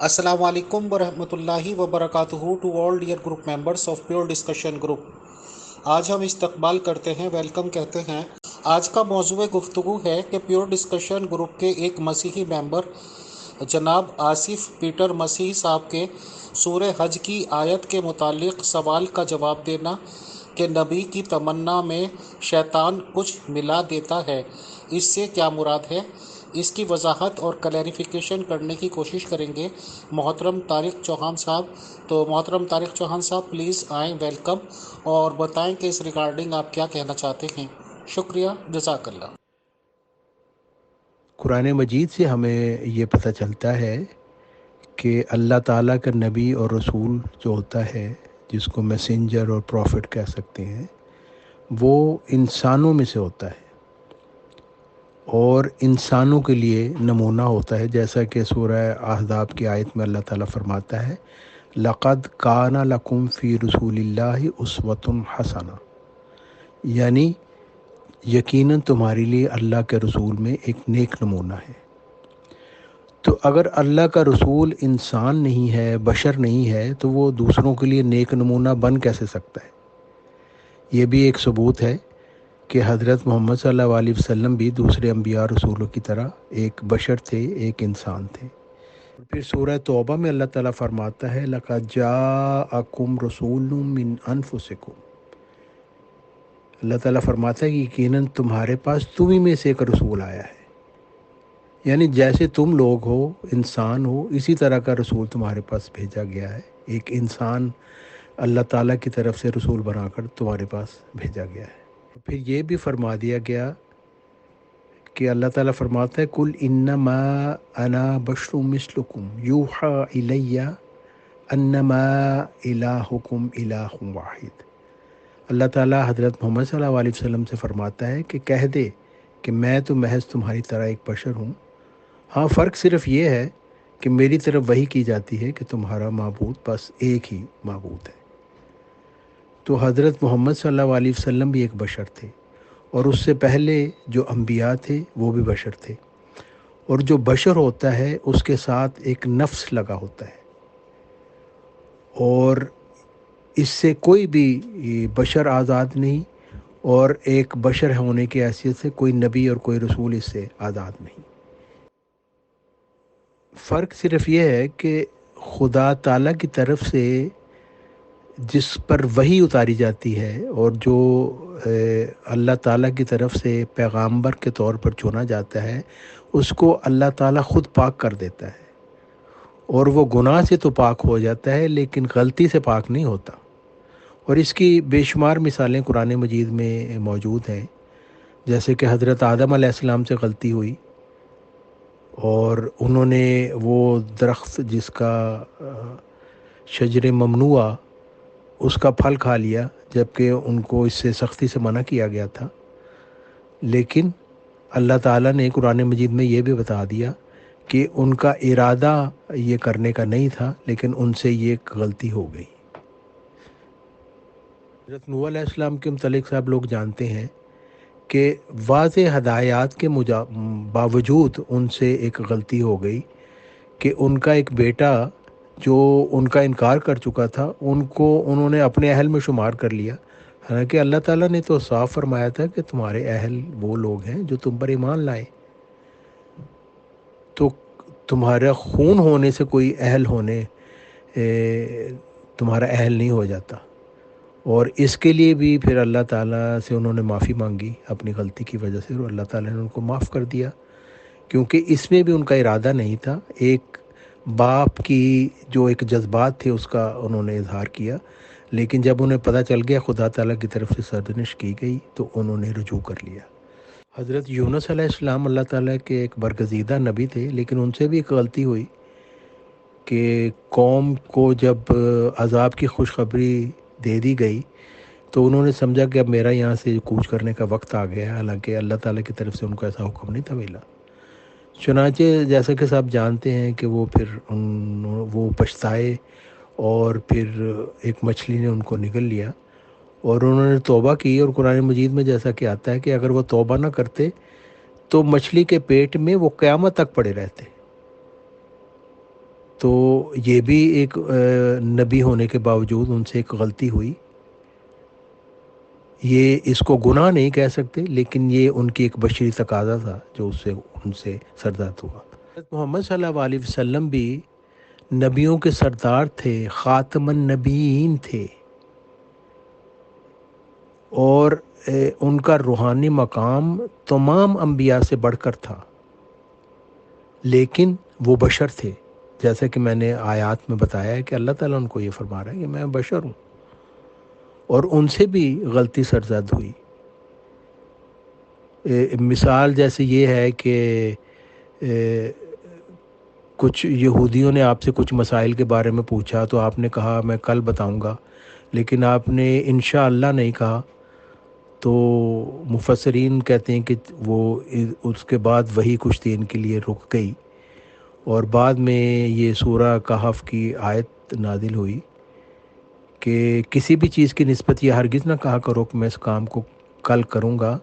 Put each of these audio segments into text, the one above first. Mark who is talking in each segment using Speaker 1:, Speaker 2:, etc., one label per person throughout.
Speaker 1: Assalamu alaikum warahmatullahi wabarakatuh to all dear group members of Pure Discussion Group. آج ہم استقبال کرتے ہیں، ویلکم کہتے ہیں۔ آج کا موضوع گفتگو ہے کہ پیور ڈسکشن گروپ کے ایک مسیحی ممبر جناب آصف پیٹر مسیح صاحب کے سورہ حج کی آیت کے متعلق سوال کا جواب دینا کہ نبی کی تمنا میں شیطان کچھ ملا دیتا ہے، اس سے کیا مراد ہے، اس کی وضاحت اور کلیریفیکیشن کرنے کی کوشش کریں گے محترم طارق چوہان صاحب۔ تو محترم طارق چوہان صاحب پلیز آئیں، ویلکم، اور بتائیں کہ اس ریگارڈنگ آپ کیا کہنا چاہتے ہیں۔ شکریہ، جزاک اللہ۔
Speaker 2: قرآن مجید سے ہمیں یہ پتہ چلتا ہے کہ اللہ تعالیٰ کا نبی اور رسول جو ہوتا ہے، جس کو میسنجر اور پروفٹ کہہ سکتے ہیں، وہ انسانوں میں سے ہوتا ہے اور انسانوں کے لیے نمونہ ہوتا ہے، جیسا کہ سورہ احزاب کی آیت میں اللہ تعالیٰ فرماتا ہے لَقَدْ كَانَ لَكُمْ فِي رَسُولِ اللَّهِ أُسْوَةٌ حَسَنَةٌ، یعنی یقیناً تمہارے لیے اللہ کے رسول میں ایک نیک نمونہ ہے۔ تو اگر اللہ کا رسول انسان نہیں ہے، بشر نہیں ہے، تو وہ دوسروں کے لیے نیک نمونہ بن کیسے سکتا ہے؟ یہ بھی ایک ثبوت ہے کہ حضرت محمد صلی اللہ علیہ وسلم بھی دوسرے انبیاء رسولوں کی طرح ایک بشر تھے، ایک انسان تھے۔ پھر سورہ توبہ میں اللہ تعالیٰ فرماتا ہے لَقَدْ جَاءَكُمْ رَسُولٌ مِّنْ أَنفُسِكُمْ، اللہ تعالیٰ فرماتا ہے کہ یقیناً تمہارے پاس تمہیں میں سے ایک رسول آیا ہے، یعنی جیسے تم لوگ ہو، انسان ہو، اسی طرح کا رسول تمہارے پاس بھیجا گیا ہے۔ ایک انسان اللہ تعالیٰ کی طرف سے رسول بنا کر تمہارے پاس بھیجا گیا ہے۔ پھر یہ بھی فرما دیا گیا کہ اللہ تعالیٰ فرماتا ہے قُلْ إِنَّمَا أَنَا بَشْرٌ مِثْلُكُمْ يُوحَىٰ إِلَيَّ أَنَّمَا إِلَٰهُكُمْ إِلَٰهٌ وَاحِدٌ۔ اللہ تعالیٰ حضرت محمد صلی اللہ علیہ وسلم سے فرماتا ہے کہ کہہ دے کہ میں تو محض تمہاری طرح ایک بشر ہوں، ہاں فرق صرف یہ ہے کہ میری طرف وحی کی جاتی ہے کہ تمہارا معبود بس ایک ہی معبود ہے۔ تو حضرت محمد صلی اللہ علیہ وسلم بھی ایک بشر تھے، اور اس سے پہلے جو انبیاء تھے وہ بھی بشر تھے، اور جو بشر ہوتا ہے اس کے ساتھ ایک نفس لگا ہوتا ہے، اور اس سے کوئی بھی بشر آزاد نہیں، اور ایک بشر ہونے کی حیثیت سے کوئی نبی اور کوئی رسول اس سے آزاد نہیں۔ فرق صرف یہ ہے کہ خدا تعالیٰ کی طرف سے جس پر وحی اتاری جاتی ہے اور جو اللہ تعالیٰ کی طرف سے پیغامبر کے طور پر چنا جاتا ہے، اس کو اللہ تعالیٰ خود پاک کر دیتا ہے، اور وہ گناہ سے تو پاک ہو جاتا ہے لیکن غلطی سے پاک نہیں ہوتا۔ اور اس کی بے شمار مثالیں قرآن مجید میں موجود ہیں، جیسے کہ حضرت آدم علیہ السلام سے غلطی ہوئی اور انہوں نے وہ درخت جس کا شجر ممنوع اس کا پھل کھا لیا، جبکہ ان کو اس سے سختی سے منع کیا گیا تھا، لیکن اللہ تعالیٰ نے قرآن مجید میں یہ بھی بتا دیا کہ ان کا ارادہ یہ کرنے کا نہیں تھا، لیکن ان سے یہ غلطی ہو گئی۔ حضرت نوح علیہ السلام کے متعلق سب لوگ جانتے ہیں کہ واضح ہدایات کے باوجود ان سے ایک غلطی ہو گئی کہ ان کا ایک بیٹا جو ان کا انکار کر چکا تھا، ان کو انہوں نے اپنے اہل میں شمار کر لیا، حالانکہ اللہ تعالیٰ نے تو صاف فرمایا تھا کہ تمہارے اہل وہ لوگ ہیں جو تم پر ایمان لائیں۔ تو تمہارا خون ہونے سے کوئی اہل ہونے تمہارا اہل نہیں ہو جاتا، اور اس کے لیے بھی پھر اللہ تعالیٰ سے انہوں نے معافی مانگی اپنی غلطی کی وجہ سے، اور اللہ تعالیٰ نے ان کو معاف کر دیا، کیونکہ اس میں بھی ان کا ارادہ نہیں تھا۔ ایک باپ کی جو ایک جذبات تھے اس کا انہوں نے اظہار کیا، لیکن جب انہیں پتہ چل گیا خدا تعالیٰ کی طرف سے سرزنش کی گئی تو انہوں نے رجوع کر لیا۔ حضرت یونس علیہ السلام اللہ تعالیٰ کے ایک برگزیدہ نبی تھے، لیکن ان سے بھی ایک غلطی ہوئی کہ قوم کو جب عذاب کی خوشخبری دے دی گئی تو انہوں نے سمجھا کہ اب میرا یہاں سے کوچ کرنے کا وقت آ گیا ہے، حالانکہ اللہ تعالیٰ کی طرف سے ان کو ایسا حکم نہیں تھا ملا۔ چنانچہ جیسا کہ سب جانتے ہیں کہ وہ پھر وہ پچھتائے، اور پھر ایک مچھلی نے ان کو نگل لیا، اور انہوں نے توبہ کی، اور قرآن مجید میں جیسا کہ آتا ہے کہ اگر وہ توبہ نہ کرتے تو مچھلی کے پیٹ میں وہ قیامت تک پڑے رہتے۔ تو یہ بھی ایک نبی ہونے کے باوجود ان سے ایک غلطی ہوئی. یہ اس کو گناہ نہیں کہہ سکتے، لیکن یہ ان کی ایک بشری تقاضا تھا جو ان سے سرزد ہوا. محمد صلی اللہ علیہ وسلم بھی نبیوں کے سردار تھے، خاتم النبیین تھے، اور ان کا روحانی مقام تمام انبیاء سے بڑھ کر تھا، لیکن وہ بشر تھے. جیسا کہ میں نے آیات میں بتایا ہے کہ اللہ تعالیٰ ان کو یہ فرما رہا ہے کہ میں بشر ہوں، اور ان سے بھی غلطی سرزد ہوئی. مثال جیسے یہ ہے کہ کچھ یہودیوں نے آپ سے کچھ مسائل کے بارے میں پوچھا تو آپ نے کہا میں کل بتاؤں گا، لیکن آپ نے انشاءاللہ نہیں کہا. تو مفسرین کہتے ہیں کہ وہ اس کے بعد وہی کچھ دن کے لیے رک گئی، اور بعد میں یہ سورہ کہف کی آیت نازل ہوئی کہ کسی بھی چیز کی نسبت یہ ہرگز نہ کہا کرو کہ میں اس کام کو کل کروں گا،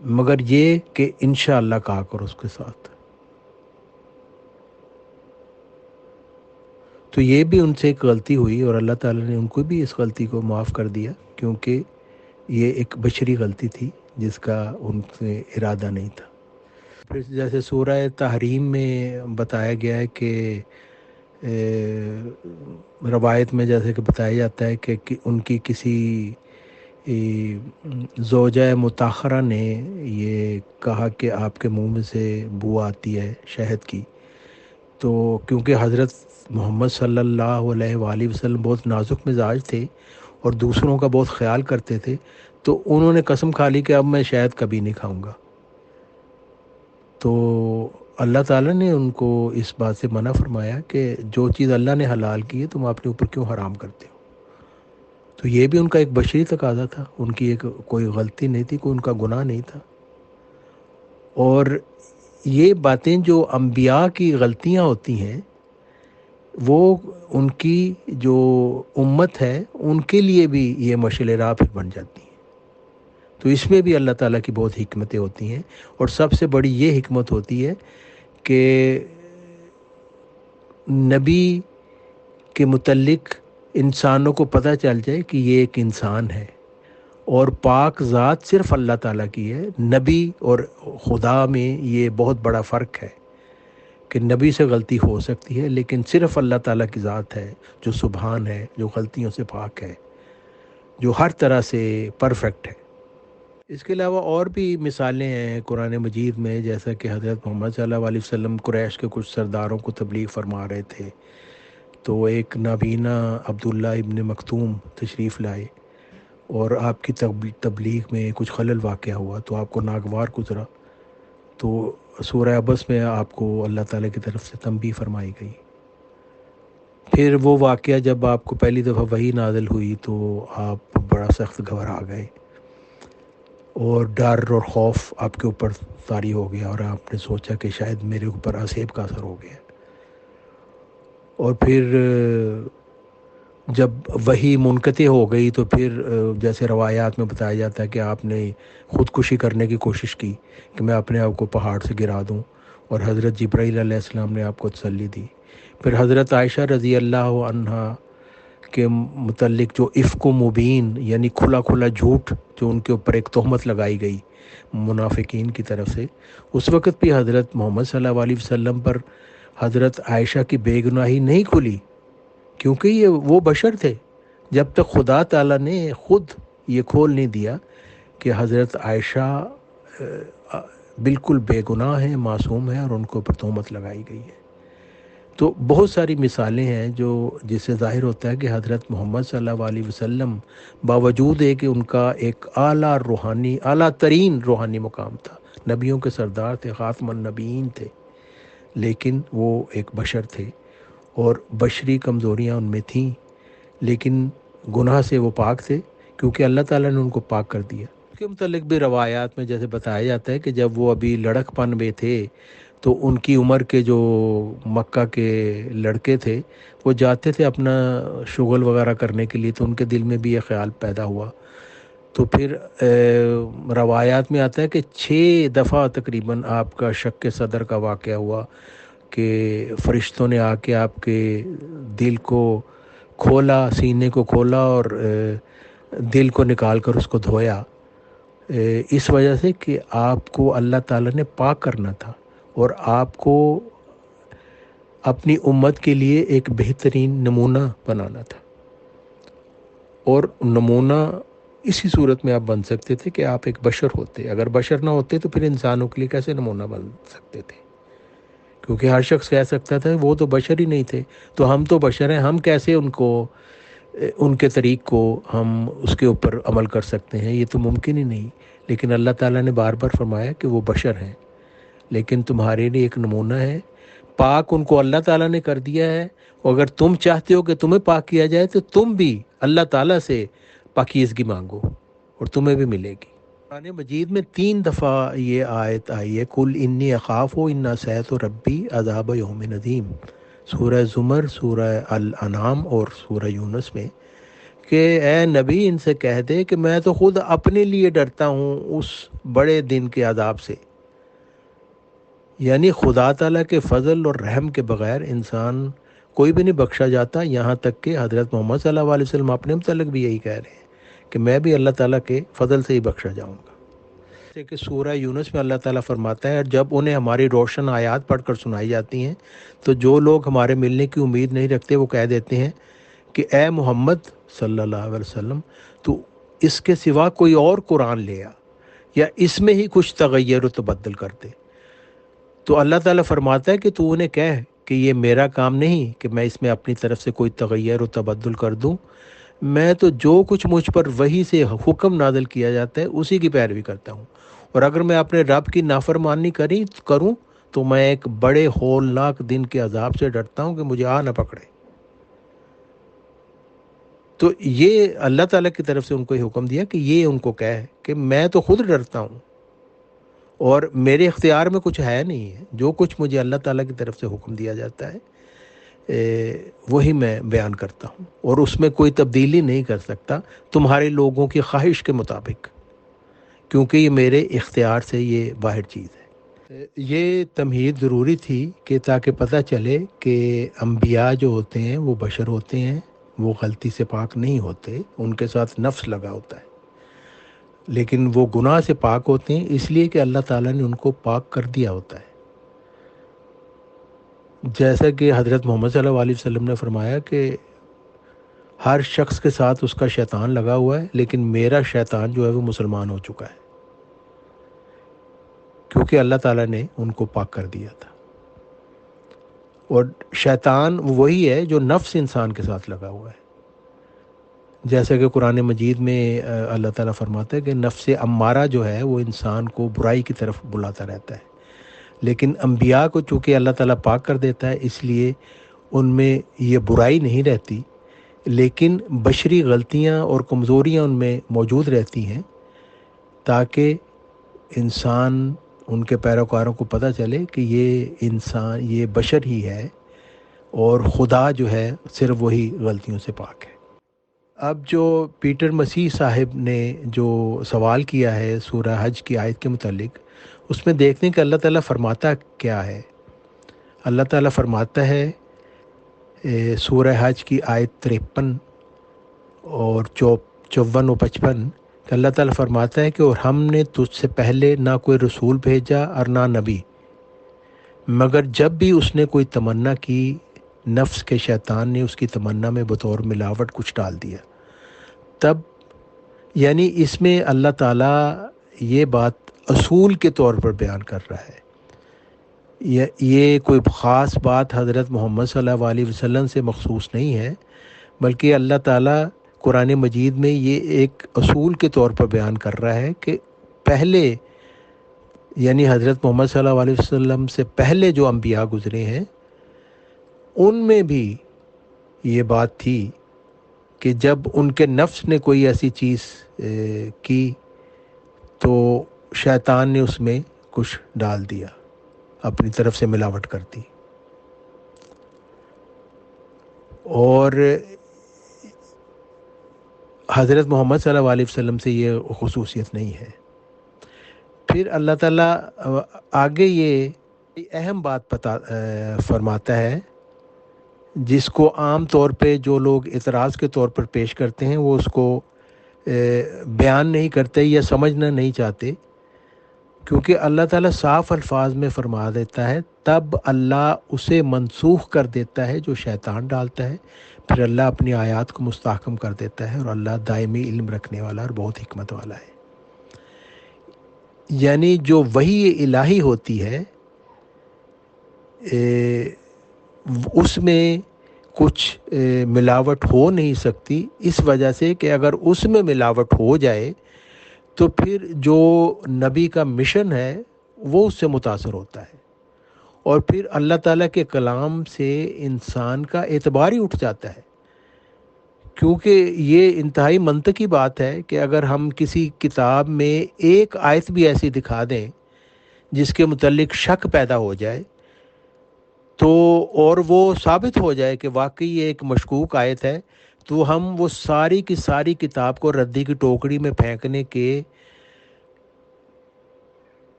Speaker 2: مگر یہ کہ انشاءاللہ کہا کرو اس کے ساتھ. تو یہ بھی ان سے ایک غلطی ہوئی، اور اللہ تعالیٰ نے ان کو بھی اس غلطی کو معاف کر دیا، کیونکہ یہ ایک بشری غلطی تھی جس کا ان سے ارادہ نہیں تھا. پھر جیسے سورہ تحریم میں بتایا گیا ہے کہ روایت میں جیسے کہ بتایا جاتا ہے کہ ان کی کسی زوجہ مطہرہ نے یہ کہا کہ آپ کے منہ میں سے بو آتی ہے شہد کی. تو کیونکہ حضرت محمد صلی اللہ علیہ وآلہ وسلم بہت نازک مزاج تھے اور دوسروں کا بہت خیال کرتے تھے، تو انہوں نے قسم کھا لی کہ اب میں شاید کبھی نہیں کھاؤں گا. تو اللہ تعالیٰ نے ان کو اس بات سے منع فرمایا کہ جو چیز اللہ نے حلال کی ہے تم اپنے اوپر کیوں حرام کرتے ہو. تو یہ بھی ان کا ایک بشری تقاضا تھا، ان کی ایک کوئی غلطی نہیں تھی، کوئی ان کا گناہ نہیں تھا. اور یہ باتیں جو انبیاء کی غلطیاں ہوتی ہیں وہ ان کی جو امت ہے ان کے لیے بھی یہ مشعل راہ پھر بن جاتی ہیں. تو اس میں بھی اللہ تعالیٰ کی بہت حکمتیں ہوتی ہیں، اور سب سے بڑی یہ حکمت ہوتی ہے کہ نبی کے متعلق انسانوں کو پتہ چل جائے کہ یہ ایک انسان ہے، اور پاک ذات صرف اللہ تعالیٰ کی ہے. نبی اور خدا میں یہ بہت بڑا فرق ہے کہ نبی سے غلطی ہو سکتی ہے، لیکن صرف اللہ تعالیٰ کی ذات ہے جو سبحان ہے، جو غلطیوں سے پاک ہے، جو ہر طرح سے پرفیکٹ ہے. اس کے علاوہ اور بھی مثالیں ہیں قرآن مجید میں، جیسا کہ حضرت محمد صلی اللہ علیہ وسلم قریش کے کچھ سرداروں کو تبلیغ فرما رہے تھے، تو ایک نابینا عبداللہ ابن مکتوم تشریف لائے، اور آپ کی تبلیغ میں کچھ خلل واقع ہوا تو آپ کو ناگوار گزرا. تو سورہ عبس میں آپ کو اللہ تعالیٰ کی طرف سے تنبیہ فرمائی گئی. پھر وہ واقعہ جب آپ کو پہلی دفعہ وحی نازل ہوئی تو آپ بڑا سخت گھبرا گئے، اور ڈر اور خوف آپ کے اوپر طاری ہو گیا، اور آپ نے سوچا کہ شاید میرے اوپر عذاب کا اثر ہو گیا. اور پھر جب وحی منقطع ہو گئی تو پھر جیسے روایات میں بتایا جاتا ہے کہ آپ نے خودکشی کرنے کی کوشش کی کہ میں اپنے آپ کو پہاڑ سے گرا دوں، اور حضرت جبرائیل علیہ السلام نے آپ کو تسلی دی. پھر حضرت عائشہ رضی اللہ عنہا کے متعلق جو افک و مبین یعنی کھلا کھلا جھوٹ جو ان کے اوپر ایک تہمت لگائی گئی منافقین کی طرف سے، اس وقت بھی حضرت محمد صلی اللہ علیہ وسلم پر حضرت عائشہ کی بے گناہی نہیں کھلی، کیونکہ یہ وہ بشر تھے. جب تک خدا تعالیٰ نے خود یہ کھول نہیں دیا کہ حضرت عائشہ بالکل بے گناہ ہیں، معصوم ہیں، اور ان کو اوپر تہمت لگائی گئی ہے. تو بہت ساری مثالیں ہیں جس سے ظاہر ہوتا ہے کہ حضرت محمد صلی اللہ علیہ وسلم باوجود ہے کہ ان کا ایک اعلیٰ ترین روحانی مقام تھا، نبیوں کے سردار تھے، خاتم النبیین تھے، لیکن وہ ایک بشر تھے، اور بشری کمزوریاں ان میں تھیں، لیکن گناہ سے وہ پاک تھے کیونکہ اللہ تعالیٰ نے ان کو پاک کر دیا. اس کے متعلق بھی روایات میں جیسے بتایا جاتا ہے کہ جب وہ ابھی لڑک پن میں تھے تو ان کی عمر کے جو مکہ کے لڑکے تھے وہ جاتے تھے اپنا شغل وغیرہ کرنے کے لیے، تو ان کے دل میں بھی یہ خیال پیدا ہوا. تو پھر روایات میں آتا ہے کہ 6 دفعہ تقریباً آپ کا شک صدر کا واقعہ ہوا کہ فرشتوں نے آ کے آپ کے دل کو کھولا، سینے کو کھولا اور دل کو نکال کر اس کو دھویا، اس وجہ سے کہ آپ کو اللہ تعالیٰ نے پاک کرنا تھا اور آپ کو اپنی امت کے لیے ایک بہترین نمونہ بنانا تھا۔ اور نمونہ اسی صورت میں آپ بن سکتے تھے کہ آپ ایک بشر ہوتے۔ اگر بشر نہ ہوتے تو پھر انسانوں کے لیے کیسے نمونہ بن سکتے تھے؟ کیونکہ ہر شخص کہہ سکتا تھا وہ تو بشر ہی نہیں تھے، تو ہم تو بشر ہیں، ہم کیسے ان کے طریق کو ہم اس کے اوپر عمل کر سکتے ہیں؟ یہ تو ممکن ہی نہیں۔ لیکن اللہ تعالیٰ نے بار بار فرمایا کہ وہ بشر ہیں، لیکن تمہارے لیے ایک نمونہ ہے۔ پاک ان کو اللہ تعالیٰ نے کر دیا ہے، اور اگر تم چاہتے ہو کہ تمہیں پاک کیا جائے تو تم بھی اللہ تعالیٰ سے پاکیزگی مانگو اور تمہیں بھی ملے گی۔ قرآن مجید میں 3 دفعہ یہ آیت آئی ہے، کل انی اخاف ان عصیت ربی عذاب یوم عظیم، سورہ زمر، سورہ الانعام اور سورہ یونس میں، کہ اے نبی ان سے کہہ دے کہ میں تو خود اپنے لیے ڈرتا ہوں اس بڑے دن کے عذاب سے۔ یعنی خدا تعالیٰ کے فضل اور رحم کے بغیر انسان کوئی بھی نہیں بخشا جاتا، یہاں تک کہ حضرت محمد صلی اللہ علیہ وسلم اپنے متعلق بھی یہی کہہ رہے ہیں کہ میں بھی اللہ تعالیٰ کے فضل سے ہی بخشا جاؤں گا۔ جیسے کہ سورہ یونس میں اللہ تعالیٰ فرماتا ہے، جب انہیں ہماری روشن آیات پڑھ کر سنائی جاتی ہیں تو جو لوگ ہمارے ملنے کی امید نہیں رکھتے وہ کہہ دیتے ہیں کہ اے محمد صلی اللہ علیہ وسلم تو اس کے سوا کوئی اور قرآن لے آ، یا اس میں ہی کچھ تغیر و تبدل کر دے۔ تو اللہ تعالیٰ فرماتا ہے کہ تو انہیں کہہ کہ یہ میرا کام نہیں کہ میں اس میں اپنی طرف سے کوئی تغیر و تبدل کر دوں، میں تو جو کچھ مجھ پر وحی سے حکم نازل کیا جاتا ہے اسی کی پیروی کرتا ہوں، اور اگر میں اپنے رب کی نافرمانی کروں تو میں ایک بڑے ہولناک دن کے عذاب سے ڈرتا ہوں کہ مجھے آ نہ پکڑے۔ تو یہ اللہ تعالیٰ کی طرف سے ان کو یہ حکم دیا کہ یہ ان کو کہے کہ میں تو خود ڈرتا ہوں اور میرے اختیار میں کچھ ہے نہیں ہے، جو کچھ مجھے اللہ تعالیٰ کی طرف سے حکم دیا جاتا ہے وہی میں بیان کرتا ہوں، اور اس میں کوئی تبدیلی نہیں کر سکتا تمہارے لوگوں کی خواہش کے مطابق، کیونکہ یہ میرے اختیار سے یہ باہر چیز ہے۔ یہ تمہید ضروری تھی کہ تاکہ پتہ چلے کہ انبیاء جو ہوتے ہیں وہ بشر ہوتے ہیں، وہ غلطی سے پاک نہیں ہوتے، ان کے ساتھ نفس لگا ہوتا ہے، لیکن وہ گناہ سے پاک ہوتے ہیں اس لیے کہ اللہ تعالیٰ نے ان کو پاک کر دیا ہوتا ہے۔ جیسا کہ حضرت محمد صلی اللہ علیہ وسلم نے فرمایا کہ ہر شخص کے ساتھ اس کا شیطان لگا ہوا ہے، لیکن میرا شیطان جو ہے وہ مسلمان ہو چکا ہے، کیونکہ اللہ تعالیٰ نے ان کو پاک کر دیا تھا۔ اور شیطان وہی ہے جو نفس انسان کے ساتھ لگا ہوا ہے، جیسا کہ قرآن مجید میں اللہ تعالیٰ فرماتا ہے کہ نفس امارہ جو ہے وہ انسان کو برائی کی طرف بلاتا رہتا ہے، لیکن انبیاء کو چونکہ اللہ تعالیٰ پاک کر دیتا ہے اس لیے ان میں یہ برائی نہیں رہتی، لیکن بشری غلطیاں اور کمزوریاں ان میں موجود رہتی ہیں، تاکہ انسان ان کے پیروکاروں کو پتہ چلے کہ یہ انسان یہ بشر ہی ہے اور خدا جو ہے صرف وہی غلطیوں سے پاک ہے۔ اب جو پیٹر مسیح صاحب نے جو سوال کیا ہے سورہ حج کی آیت کے متعلق، اس میں دیکھنے کہ اللہ تعالیٰ فرماتا کیا ہے۔ اللہ تعالیٰ فرماتا ہے سورہ حج کی آیت 53 اور 54 و 55 کہ اللہ تعالیٰ فرماتا ہے کہ اور ہم نے تجھ سے پہلے نہ کوئی رسول بھیجا اور نہ نبی، مگر جب بھی اس نے کوئی تمنا کی نفس کے شیطان نے اس کی تمنا میں بطور ملاوٹ کچھ ڈال دیا۔ تب یعنی اس میں اللہ تعالیٰ یہ بات اصول کے طور پر بیان کر رہا ہے، یہ کوئی خاص بات حضرت محمد صلی اللہ علیہ وسلم سے مخصوص نہیں ہے، بلکہ اللہ تعالیٰ قرآن مجید میں یہ ایک اصول کے طور پر بیان کر رہا ہے کہ پہلے یعنی حضرت محمد صلی اللہ علیہ وسلم سے پہلے جو انبیاء گزرے ہیں ان میں بھی یہ بات تھی کہ جب ان کے نفس نے کوئی ایسی چیز کی تو شیطان نے اس میں کچھ ڈال دیا، اپنی طرف سے ملاوٹ کر دی، اور حضرت محمد صلی اللہ علیہ وسلم سے یہ خصوصیت نہیں ہے۔ پھر اللہ تعالیٰ آگے یہ اہم بات فرماتا ہے، جس کو عام طور پہ جو لوگ اعتراض کے طور پر پیش کرتے ہیں وہ اس کو بیان نہیں کرتے یا سمجھنا نہیں چاہتے، کیونکہ اللہ تعالیٰ صاف الفاظ میں فرما دیتا ہے تب اللہ اسے منسوخ کر دیتا ہے جو شیطان ڈالتا ہے، پھر اللہ اپنی آیات کو مستحکم کر دیتا ہے، اور اللہ دائمی علم رکھنے والا اور بہت حکمت والا ہے۔ یعنی جو وحی الہی ہوتی ہے اس میں کچھ ملاوٹ ہو نہیں سکتی، اس وجہ سے کہ اگر اس میں ملاوٹ ہو جائے تو پھر جو نبی کا مشن ہے وہ اس سے متاثر ہوتا ہے، اور پھر اللہ تعالیٰ کے کلام سے انسان کا اعتبار ہی اٹھ جاتا ہے، کیونکہ یہ انتہائی منطقی بات ہے کہ اگر ہم کسی کتاب میں ایک آیت بھی ایسی دکھا دیں جس کے متعلق شک پیدا ہو جائے تو، اور وہ ثابت ہو جائے کہ واقعی یہ ایک مشکوک آیت ہے، تو ہم وہ ساری کی ساری کتاب کو ردی کی ٹوکری میں پھینکنے کے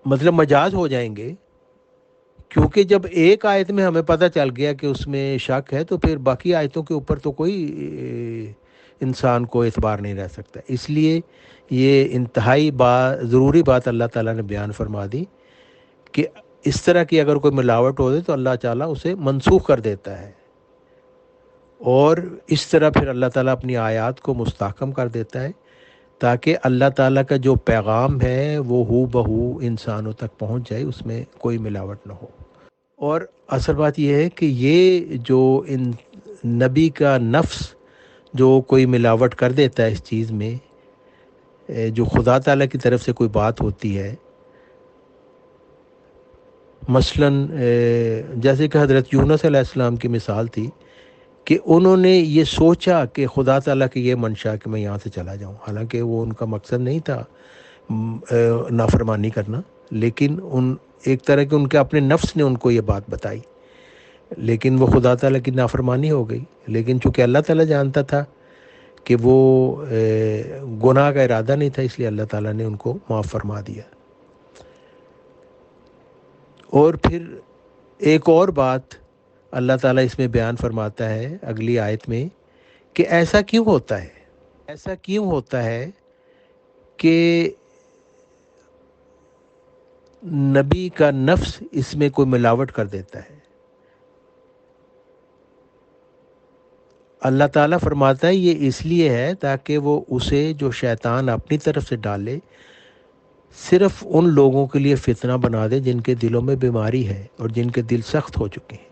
Speaker 2: مطلب مجاز ہو جائیں گے، کیونکہ جب ایک آیت میں ہمیں پتہ چل گیا کہ اس میں شک ہے تو پھر باقی آیتوں کے اوپر تو کوئی انسان کو اعتبار نہیں رہ سکتا۔ اس لیے یہ انتہائی ضروری بات اللہ تعالیٰ نے بیان فرما دی کہ اس طرح کی اگر کوئی ملاوٹ ہو جائے تو اللہ تعالیٰ اسے منسوخ کر دیتا ہے، اور اس طرح پھر اللہ تعالیٰ اپنی آیات کو مستحکم کر دیتا ہے تاکہ اللہ تعالیٰ کا جو پیغام ہے وہ ہو بہو انسانوں تک پہنچ جائے، اس میں کوئی ملاوٹ نہ ہو۔ اور اصل بات یہ ہے کہ یہ جو ان نبی کا نفس جو کوئی ملاوٹ کر دیتا ہے اس چیز میں، جو خدا تعالیٰ کی طرف سے کوئی بات ہوتی ہے، مثلاً جیسے کہ حضرت یونس علیہ السلام کی مثال تھی کہ انہوں نے یہ سوچا کہ خدا تعالیٰ کی یہ منشا کہ میں یہاں سے چلا جاؤں، حالانکہ وہ ان کا مقصد نہیں تھا نافرمانی کرنا، لیکن ایک طرح کے ان کے اپنے نفس نے ان کو یہ بات بتائی، لیکن وہ خدا تعالیٰ کی نافرمانی ہو گئی، لیکن چونکہ اللہ تعالیٰ جانتا تھا کہ وہ گناہ کا ارادہ نہیں تھا، اس لیے اللہ تعالیٰ نے ان کو معاف فرما دیا۔ اور پھر ایک اور بات اللہ تعالیٰ اس میں بیان فرماتا ہے اگلی آیت میں کہ ایسا کیوں ہوتا ہے، ایسا کیوں ہوتا ہے کہ نبی کا نفس اس میں کوئی ملاوٹ کر دیتا ہے۔ اللہ تعالیٰ فرماتا ہے یہ اس لیے ہے تاکہ وہ اسے جو شیطان اپنی طرف سے ڈالے صرف ان لوگوں کے لیے فتنہ بنا دے جن کے دلوں میں بیماری ہے اور جن کے دل سخت ہو چکے ہیں،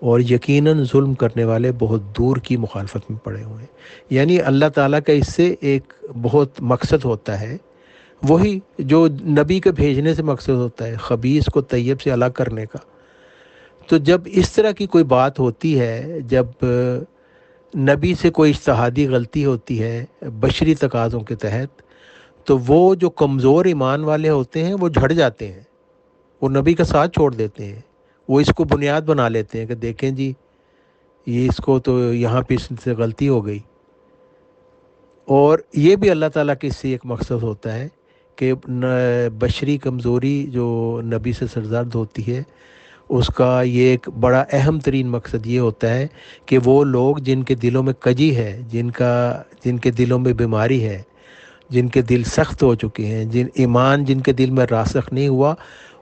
Speaker 2: اور یقیناً ظلم کرنے والے بہت دور کی مخالفت میں پڑے ہوئے ہیں۔ یعنی اللہ تعالیٰ کا اس سے ایک بہت مقصد ہوتا ہے، وہی جو نبی کے بھیجنے سے مقصد ہوتا ہے، خبیث کو طیب سے الگ کرنے کا۔ تو جب اس طرح کی کوئی بات ہوتی ہے، جب نبی سے کوئی اجتہادی غلطی ہوتی ہے بشری تقاضوں کے تحت، تو وہ جو کمزور ایمان والے ہوتے ہیں وہ جھڑ جاتے ہیں، وہ نبی کا ساتھ چھوڑ دیتے ہیں، وہ اس کو بنیاد بنا لیتے ہیں کہ دیکھیں جی یہ اس کو تو یہاں پہ اس سے غلطی ہو گئی۔ اور یہ بھی اللہ تعالیٰ کے اس سے ایک مقصد ہوتا ہے کہ بشری کمزوری جو نبی سے سرزد ہوتی ہے اس کا یہ ایک بڑا اہم ترین مقصد یہ ہوتا ہے کہ وہ لوگ جن کے دلوں میں کجی ہے، جن کے دلوں میں بیماری ہے، جن کے دل سخت ہو چکے ہیں، جن کے دل میں راسخ نہیں ہوا،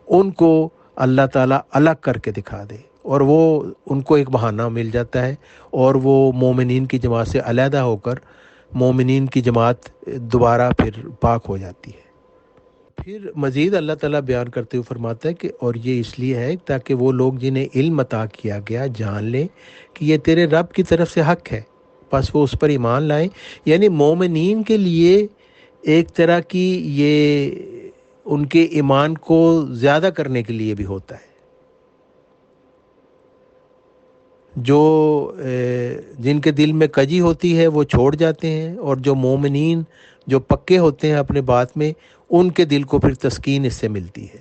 Speaker 2: ان کو اللہ تعالیٰ الگ کر کے دکھا دے، اور وہ ان کو ایک بہانہ مل جاتا ہے، اور وہ مومنین کی جماعت سے علیحدہ ہو کر مومنین کی جماعت دوبارہ پھر پاک ہو جاتی ہے۔ پھر مزید اللہ تعالیٰ بیان کرتے ہوئے فرماتا ہے کہ اور یہ اس لیے ہے تاکہ وہ لوگ جنہیں علم عطا کیا گیا جان لیں کہ یہ تیرے رب کی طرف سے حق ہے، پس وہ اس پر ایمان لائیں۔ یعنی مومنین کے لیے ایک طرح کی یہ ان کے ایمان کو زیادہ کرنے کے لیے بھی ہوتا ہے۔ جو جن کے دل میں کجی ہوتی ہے وہ چھوڑ جاتے ہیں، اور جو مومنین جو پکے ہوتے ہیں اپنے بات میں، ان کے دل کو پھر تسکین اس سے ملتی ہے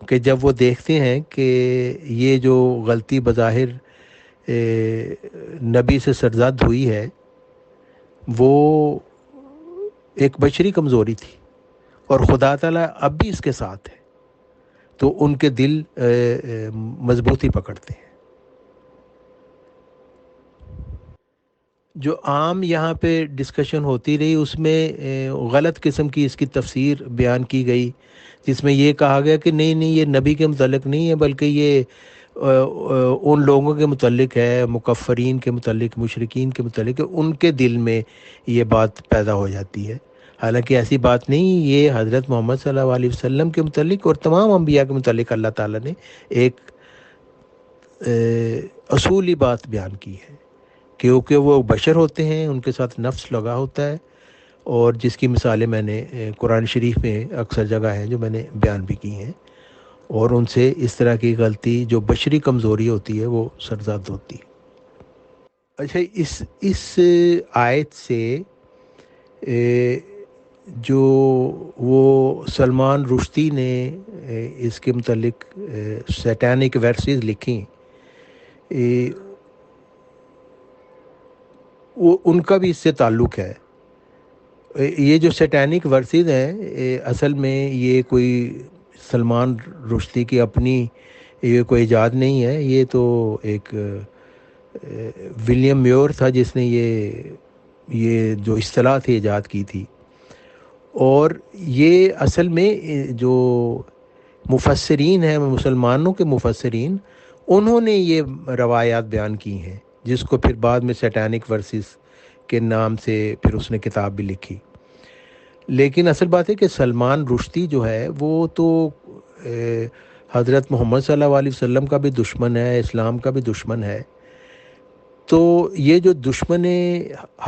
Speaker 2: کہ جب وہ دیکھتے ہیں کہ یہ جو غلطی بظاہر نبی سے سرزد ہوئی ہے وہ ایک بشری کمزوری تھی، اور خدا تعالیٰ اب بھی اس کے ساتھ ہے، تو ان کے دل مضبوطی پکڑتے ہیں۔ جو عام یہاں پہ ڈسکشن ہوتی رہی اس میں غلط قسم کی اس کی تفسیر بیان کی گئی، جس میں یہ کہا گیا کہ نہیں یہ نبی کے متعلق نہیں ہے، بلکہ یہ ان لوگوں کے متعلق ہے، مکفرین کے متعلق، مشرکین کے متعلق، ان کے دل میں یہ بات پیدا ہو جاتی ہے۔ حالانکہ ایسی بات نہیں، یہ حضرت محمد صلی اللہ علیہ وسلم کے متعلق اور تمام انبیاء کے متعلق اللہ تعالیٰ نے ایک اصولی بات بیان کی ہے، کیونکہ وہ بشر ہوتے ہیں، ان کے ساتھ نفس لگا ہوتا ہے، اور جس کی مثالیں میں نے قرآن شریف میں اکثر جگہ ہیں جو میں نے بیان بھی کی ہیں، اور ان سے اس طرح کی غلطی جو بشری کمزوری ہوتی ہے وہ سرزد ہوتی ہے۔ اچھا، اس آیت سے جو وہ سلمان رشدی نے اس کے متعلق سیٹینک ورسز لکھیں، وہ ان کا بھی اس سے تعلق ہے۔ یہ جو سیٹینک ورسز ہیں اصل میں یہ کوئی سلمان رشدی کی اپنی یہ کوئی ایجاد نہیں ہے، یہ تو ایک ولیم میور تھا جس نے یہ جو اصطلاح تھی ایجاد کی تھی، اور یہ اصل میں جو مفسرین ہیں، مسلمانوں کے مفسرین، انہوں نے یہ روایات بیان کی ہیں، جس کو پھر بعد میں سیٹینک ورسز کے نام سے پھر اس نے کتاب بھی لکھی۔ لیکن اصل بات ہے کہ سلمان رشدی جو ہے وہ تو حضرت محمد صلی اللہ علیہ وسلم کا بھی دشمن ہے، اسلام کا بھی دشمن ہے۔ تو یہ جو دشمن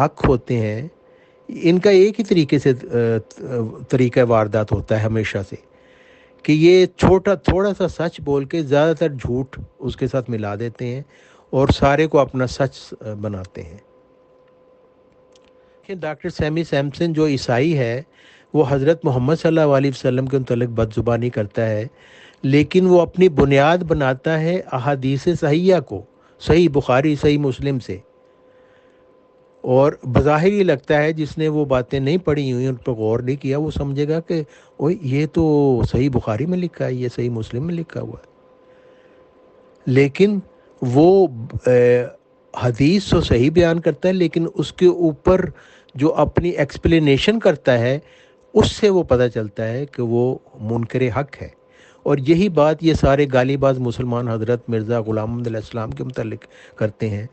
Speaker 2: حق ہوتے ہیں، ان کا ایک ہی طریقے سے طریقہ واردات ہوتا ہے ہمیشہ سے، کہ یہ تھوڑا سا سچ بول کے زیادہ تر جھوٹ اس کے ساتھ ملا دیتے ہیں اور سارے کو اپنا سچ بناتے ہیں۔ ڈاکٹر سیمی سیمسن جو عیسائی ہے، وہ حضرت محمد صلی اللہ علیہ وسلم کے متعلق بد زبانی کرتا ہے، لیکن وہ اپنی بنیاد بناتا ہے احادیث صحیحہ کو، صحیح بخاری، صحیح مسلم سے، اور بظاہر یہ لگتا ہے جس نے وہ باتیں نہیں پڑھی ہوئی، ان پر غور نہیں کیا، وہ سمجھے گا کہ یہ تو صحیح بخاری میں لکھا ہے، یہ صحیح مسلم میں لکھا ہوا ہے۔ لیکن وہ حدیث تو صحیح بیان کرتا ہے، لیکن اس کے اوپر جو اپنی ایکسپلینیشن کرتا ہے، اس سے وہ پتہ چلتا ہے کہ وہ منکر حق ہے۔ اور یہی بات یہ سارے گالی باز مسلمان حضرت مرزا غلام محمد علیہ السلام کے متعلق کرتے ہیں۔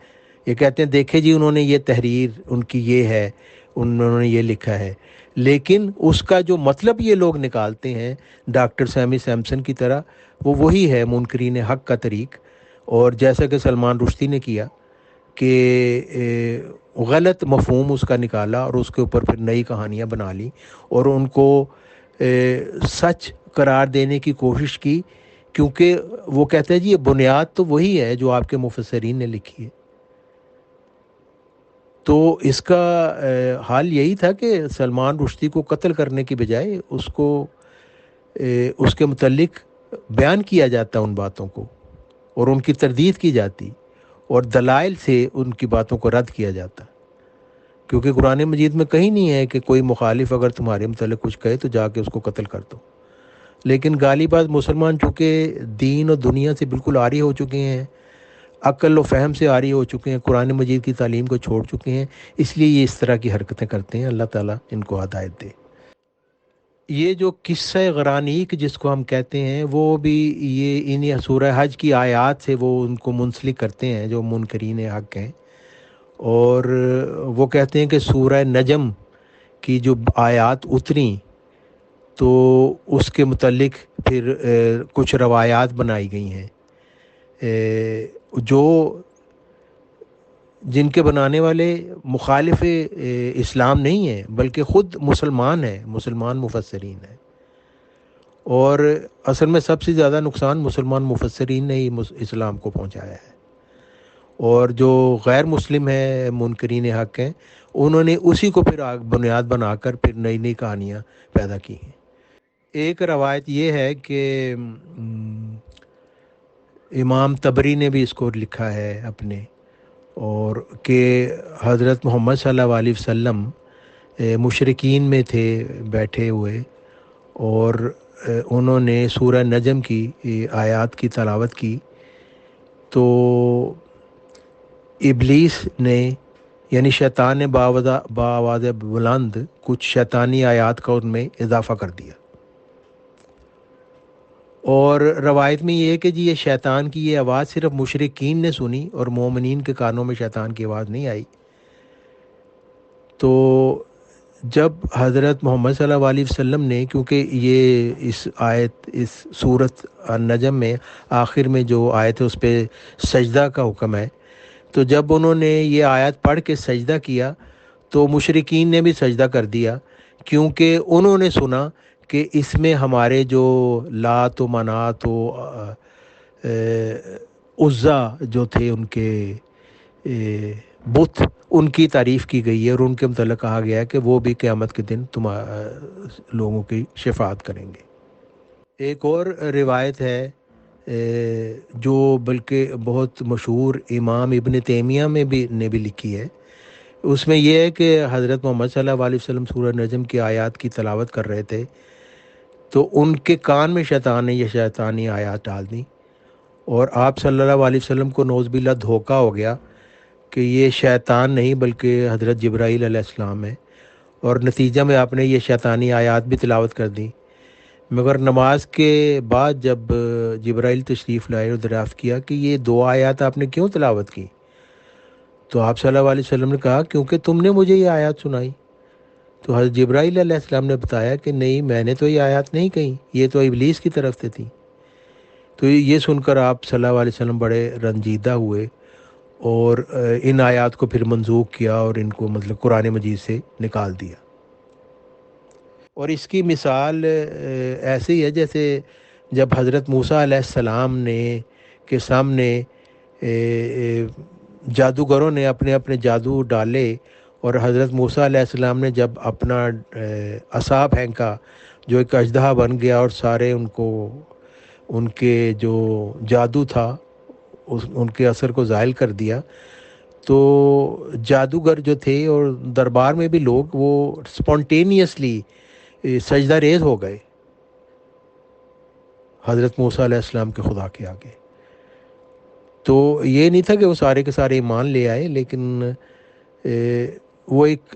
Speaker 2: یہ کہتے ہیں دیکھیں جی انہوں نے یہ تحریر ان کی یہ ہے، انہوں نے یہ لکھا ہے، لیکن اس کا جو مطلب یہ لوگ نکالتے ہیں ڈاکٹر سیمی سیمسن کی طرح، وہ وہی ہے منکرین حق کا طریق۔ اور جیسا کہ سلمان رشدی نے کیا کہ غلط مفہوم اس کا نکالا اور اس کے اوپر پھر نئی کہانیاں بنا لی اور ان کو سچ قرار دینے کی کوشش کی، کیونکہ وہ کہتے ہیں جی یہ بنیاد تو وہی ہے جو آپ کے مفسرین نے لکھی ہے۔ تو اس کا حال یہی تھا کہ سلمان رشدی کو قتل کرنے کی بجائے اس کو اس کے متعلق بیان کیا جاتا ان باتوں کو، اور ان کی تردید کی جاتی اور دلائل سے ان کی باتوں کو رد کیا جاتا، کیونکہ قرآن مجید میں کہیں نہیں ہے کہ کوئی مخالف اگر تمہارے متعلق کچھ کہے تو جا کے اس کو قتل کر دو۔ لیکن گالی باز مسلمان چونکہ دین اور دنیا سے بالکل عاری ہو چکے ہیں، عقل و فہم سے عاری ہو چکے ہیں، قرآن مجید کی تعلیم کو چھوڑ چکے ہیں، اس لیے یہ اس طرح کی حرکتیں کرتے ہیں۔ اللہ تعالیٰ ان کو ہدایت دے۔ یہ جو قصہ غرانیق جس کو ہم کہتے ہیں، وہ بھی یہ انہی سورہ حج کی آیات سے وہ ان کو منسلک کرتے ہیں جو منکرین حق ہیں، اور وہ کہتے ہیں کہ سورہ نجم کی جو آیات اتریں تو اس کے متعلق پھر کچھ روایات بنائی گئی ہیں جو جن کے بنانے والے مخالف اسلام نہیں ہیں بلکہ خود مسلمان ہیں، مسلمان مفسرین ہیں، اور اصل میں سب سے زیادہ نقصان مسلمان مفسرین نے ہی اسلام کو پہنچایا ہے، اور جو غیر مسلم ہیں، منکرین حق ہیں، انہوں نے اسی کو پھر بنیاد بنا کر پھر نئی نئی کہانیاں پیدا کی ہیں۔ ایک روایت یہ ہے کہ امام طبری نے بھی اس کو لکھا ہے اپنے، اور کہ حضرت محمد صلی اللہ علیہ وسلم مشرکین میں تھے بیٹھے ہوئے، اور انہوں نے سورہ نجم کی آیات کی تلاوت کی تو ابلیس نے یعنی شیطان نے بآواز بلند کچھ شیطانی آیات کا ان میں اضافہ کر دیا، اور روایت میں یہ ہے کہ جی یہ شیطان کی یہ آواز صرف مشرکین نے سنی اور مومنین کے کانوں میں شیطان کی آواز نہیں آئی۔ تو جب حضرت محمد صلی اللہ علیہ وسلم نے، کیونکہ یہ اس سورت النجم میں آخر میں جو آیت ہے اس پہ سجدہ کا حکم ہے، تو جب انہوں نے یہ آیت پڑھ کے سجدہ کیا تو مشرکین نے بھی سجدہ کر دیا، کیونکہ انہوں نے سنا کہ اس میں ہمارے جو لات و منات و عزا جو تھے ان کے بت، ان کی تعریف کی گئی ہے، اور ان کے متعلق کہا گیا ہے کہ وہ بھی قیامت کے دن لوگوں کی شفاعت کریں گے۔ ایک اور روایت ہے جو بلکہ بہت مشہور امام ابن تیمیہ نے بھی لکھی ہے، اس میں یہ ہے کہ حضرت محمد صلی اللہ علیہ وسلم سورہ نجم کی آیات کی تلاوت کر رہے تھے تو ان کے کان میں شیطان نے یہ شیطانی آیات ڈال دیں، اور آپ صلی اللہ علیہ وسلم کو نعوذ باللہ دھوکہ ہو گیا کہ یہ شیطان نہیں بلکہ حضرت جبرائیل علیہ السلام ہے، اور نتیجہ میں آپ نے یہ شیطانی آیات بھی تلاوت کر دیں۔ مگر نماز کے بعد جب جبرائیل تشریف لائے اور دریافت کیا کہ یہ 2 آیات آپ نے کیوں تلاوت کی، تو آپ صلی اللہ علیہ وسلم نے کہا کیونکہ تم نے مجھے یہ آیات سنائی۔ تو حضرت جبرائیل علیہ السلام نے بتایا کہ نہیں، میں نے تو یہ آیات نہیں کہیں، یہ تو ابلیس کی طرف سے تھی۔ تو یہ سن کر آپ صلی اللہ علیہ وسلم بڑے رنجیدہ ہوئے اور ان آیات کو پھر منسوخ کیا اور ان کو مطلب قرآن مجید سے نکال دیا۔ اور اس کی مثال ایسے ہی ہے جیسے جب حضرت موسیٰ علیہ السلام کے سامنے جادوگروں نے اپنے اپنے جادو ڈالے، اور حضرت موسیٰ علیہ السلام نے جب اپنا عصا پھینکا جو ایک اژدہا بن گیا، اور سارے ان کے جو جادو تھا ان کے اثر کو زائل کر دیا، تو جادوگر جو تھے اور دربار میں بھی لوگ وہ سپونٹینیسلی سجدہ ریز ہو گئے حضرت موسیٰ علیہ السلام کے خدا کے آگے۔ تو یہ نہیں تھا کہ وہ سارے کے سارے ایمان لے آئے، لیکن وہ ایک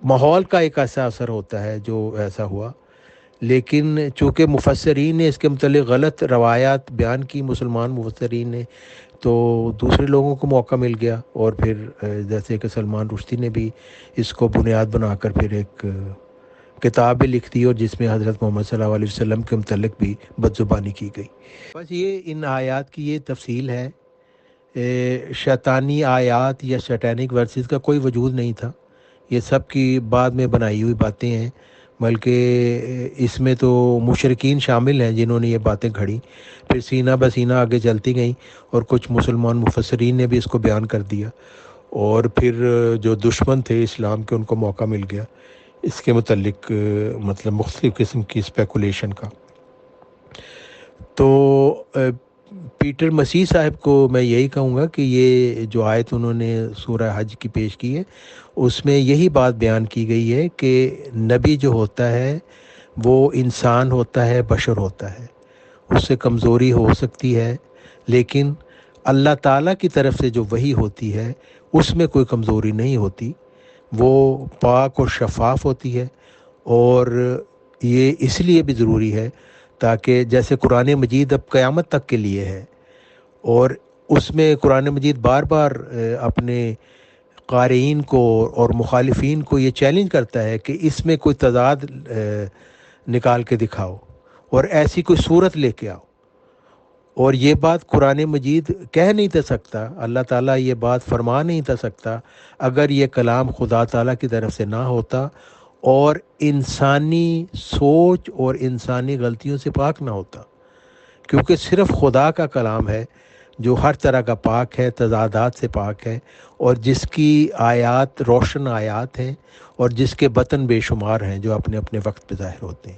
Speaker 2: ماحول کا ایک ایسا اثر ہوتا ہے جو ایسا ہوا۔ لیکن چونکہ مفسرین نے اس کے متعلق غلط روایات بیان کی، مسلمان مفسرین نے، تو دوسرے لوگوں کو موقع مل گیا، اور پھر جیسے کہ سلمان رشدی نے بھی اس کو بنیاد بنا کر پھر ایک کتاب بھی لکھ دی، اور جس میں حضرت محمد صلی اللہ علیہ وسلم کے متعلق بھی بدزبانی کی گئی۔ بس یہ ان آیات کی یہ تفصیل ہے۔ شیطانی آیات یا سیٹینک ورسز کا کوئی وجود نہیں تھا، یہ سب کی بعد میں بنائی ہوئی باتیں ہیں، بلکہ اس میں تو مشرکین شامل ہیں جنہوں نے یہ باتیں گھڑیں، پھر سینہ بسینہ آگے چلتی گئیں، اور کچھ مسلمان مفسرین نے بھی اس کو بیان کر دیا، اور پھر جو دشمن تھے اسلام کے ان کو موقع مل گیا اس کے متعلق مطلب مختلف قسم کی اسپیکولیشن کا۔ تو پیٹر مسیح صاحب کو میں یہی کہوں گا کہ یہ جو آیت انہوں نے سورہ حج کی پیش کی ہے اس میں یہی بات بیان کی گئی ہے کہ نبی جو ہوتا ہے وہ انسان ہوتا ہے، بشر ہوتا ہے، اس سے کمزوری ہو سکتی ہے، لیکن اللہ تعالیٰ کی طرف سے جو وحی ہوتی ہے اس میں کوئی کمزوری نہیں ہوتی، وہ پاک اور شفاف ہوتی ہے۔ اور یہ اس لیے بھی ضروری ہے تاکہ جیسے قرآن مجید اب قیامت تک کے لیے ہے، اور اس میں قرآن مجید بار بار اپنے قارئین کو اور مخالفین کو یہ چیلنج کرتا ہے کہ اس میں کوئی تضاد نکال کے دکھاؤ اور ایسی کوئی صورت لے کے آؤ، اور یہ بات قرآن مجید کہہ نہیں تھا سکتا، اللہ تعالیٰ یہ بات فرما نہیں تھا سکتا اگر یہ کلام خدا تعالیٰ کی طرف سے نہ ہوتا اور انسانی سوچ اور انسانی غلطیوں سے پاک نہ ہوتا، کیونکہ صرف خدا کا کلام ہے جو ہر طرح کا پاک ہے، تضادات سے پاک ہے، اور جس کی آیات روشن آیات ہیں، اور جس کے بطن بے شمار ہیں جو اپنے اپنے وقت پہ ظاہر ہوتے ہیں۔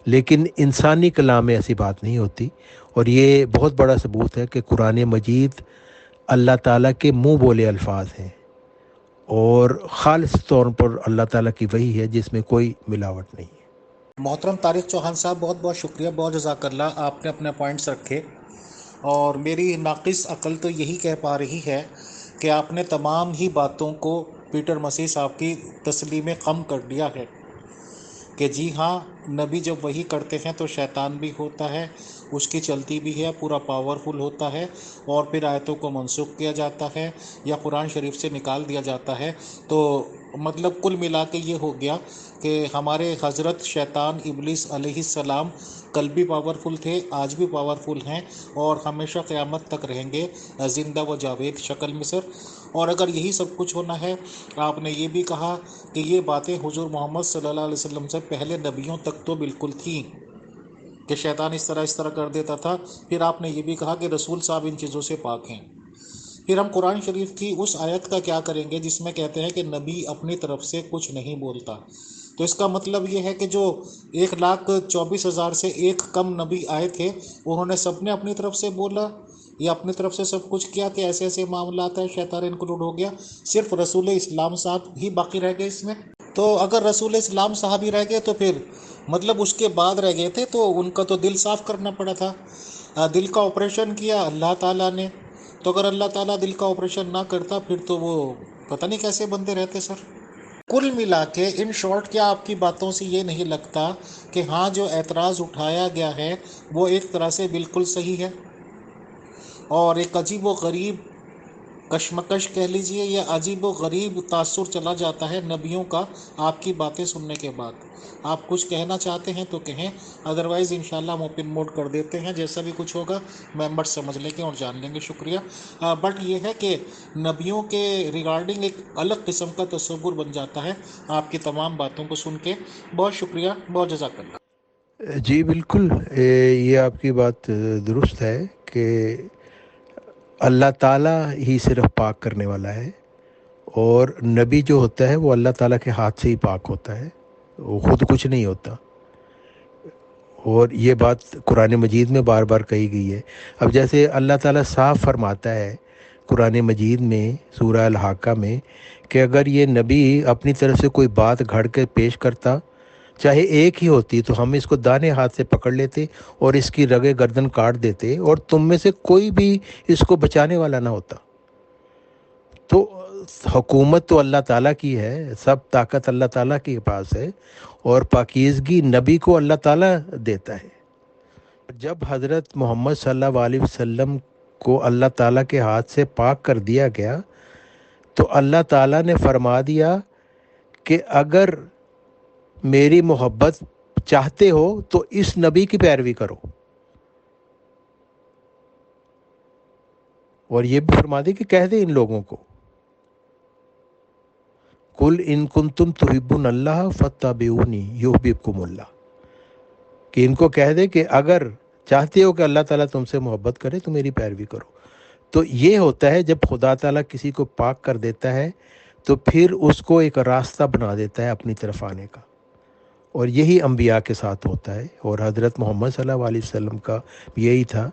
Speaker 2: لیکن انسانی کلام میں ایسی بات نہیں ہوتی، اور یہ بہت بڑا ثبوت ہے کہ قرآن مجید اللہ تعالیٰ کے منہ بولے الفاظ ہیں، اور خالص طور پر اللہ تعالیٰ کی وحی ہے جس میں کوئی ملاوٹ نہیں ہے۔
Speaker 1: محترم طارق چوہان صاحب، بہت بہت شکریہ، بہت جزاک اللہ، آپ نے اپنے پوائنٹس رکھے، اور میری ناقص عقل تو یہی کہہ پا رہی ہے کہ آپ نے تمام ہی باتوں کو پیٹر مسیح صاحب کی تسلیم قم کر دیا ہے کہ جی ہاں، نبی جب وہی کرتے ہیں تو شیطان بھی ہوتا ہے، اس کی چلتی بھی ہے، پورا پاورفل ہوتا ہے، اور پھر آیتوں کو منسوخ کیا جاتا ہے یا قرآن شریف سے نکال دیا جاتا ہے۔ تو مطلب کل ملا کے یہ ہو گیا کہ ہمارے حضرت شیطان ابلیس علیہ السلام کل بھی پاورفل تھے، آج بھی پاورفل ہیں، اور ہمیشہ قیامت تک رہیں گے زندہ و جاوید شکل میں سر۔ اور اگر یہی سب کچھ ہونا ہے، آپ نے یہ بھی کہا کہ یہ باتیں حضور محمد صلی اللہ علیہ وسلم سے پہلے نبیوں تک تو بالکل تھیں کہ شیطان اس طرح کر دیتا تھا، پھر آپ نے یہ بھی کہا کہ رسول صاحب ان چیزوں سے پاک ہیں۔ پھر ہم قرآن شریف کی اس آیت کا کیا کریں گے جس میں کہتے ہیں کہ نبی اپنی طرف سے کچھ نہیں بولتا؟ تو اس کا مطلب یہ ہے کہ جو 1,24,000 سے ایک کم نبی آئے تھے، انہوں نے سب نے اپنی طرف سے بولا یا اپنی طرف سے سب کچھ کیا کہ ایسے ایسے معاملات ہیں، شیطان انکلوڈ ہو گیا، صرف رسول اسلام صاحب ہی باقی رہ گئے اس میں؟ تو اگر رسول اسلام صاحب ہی رہ گئے تو پھر مطلب اس کے بعد رہ گئے تھے تو ان کا تو دل صاف کرنا پڑا تھا۔ دل کا آپریشن کیا اللہ تعالیٰ نے، تو اگر اللہ تعالیٰ دل کا آپریشن نہ کرتا پھر تو وہ پتہ نہیں کیسے بندے رہتے سر۔ کل ملا کے ان شارٹ، کیا آپ کی باتوں سے یہ نہیں لگتا کہ ہاں جو اعتراض اٹھایا گیا ہے وہ ایک طرح سے بالکل صحیح ہے، اور ایک عجیب و غریب کشمکش کہہ لیجئے یا عجیب و غریب تاثر چلا جاتا ہے نبیوں کا آپ کی باتیں سننے کے بعد؟ آپ کچھ کہنا چاہتے ہیں تو کہیں، ادروائز انشاءاللہ ہم اوپن موڈ کر دیتے ہیں، جیسا بھی کچھ ہوگا ممبرز سمجھ لیں گے اور جان لیں گے۔ شکریہ۔ بٹ یہ ہے کہ نبیوں کے ریگارڈنگ ایک الگ قسم کا تصور بن جاتا ہے آپ کی تمام باتوں کو سن کے۔ بہت شکریہ، بہت جزاک اللہ۔
Speaker 2: جی بالکل، یہ آپ کی بات درست ہے کہ اللہ تعالیٰ ہی صرف پاک کرنے والا ہے، اور نبی جو ہوتا ہے وہ اللہ تعالیٰ کے ہاتھ سے ہی پاک ہوتا ہے، وہ خود کچھ نہیں ہوتا، اور یہ بات قرآن مجید میں بار بار کہی گئی ہے۔ اب جیسے اللہ تعالیٰ صاف فرماتا ہے قرآن مجید میں سورہ الحاقہ میں کہ اگر یہ نبی اپنی طرف سے کوئی بات گھڑ کے پیش کرتا، چاہے ایک ہی ہوتی، تو ہم اس کو دانے ہاتھ سے پکڑ لیتے اور اس کی رگے گردن کاٹ دیتے، اور تم میں سے کوئی بھی اس کو بچانے والا نہ ہوتا۔ تو حکومت تو اللہ تعالیٰ کی ہے، سب طاقت اللہ تعالیٰ کے پاس ہے، اور پاکیزگی نبی کو اللہ تعالیٰ دیتا ہے۔ جب حضرت محمد صلی اللہ علیہ وسلم کو اللہ تعالیٰ کے ہاتھ سے پاک کر دیا گیا، تو اللہ تعالیٰ نے فرما دیا کہ اگر میری محبت چاہتے ہو تو اس نبی کی پیروی کرو، اور یہ بھی فرما دی کہ کہہ دے ان لوگوں کو، قل ان کنتم تحبون اللہ فاتبعونی یحببکم اللہ، کہ ان کو کہہ دے کہ اگر چاہتے ہو کہ اللہ تعالیٰ تم سے محبت کرے تو میری پیروی کرو۔ تو یہ ہوتا ہے جب خدا تعالیٰ کسی کو پاک کر دیتا ہے تو پھر اس کو ایک راستہ بنا دیتا ہے اپنی طرف آنے کا، اور یہی انبیاء کے ساتھ ہوتا ہے، اور حضرت محمد صلی اللہ علیہ وسلم کا یہی تھا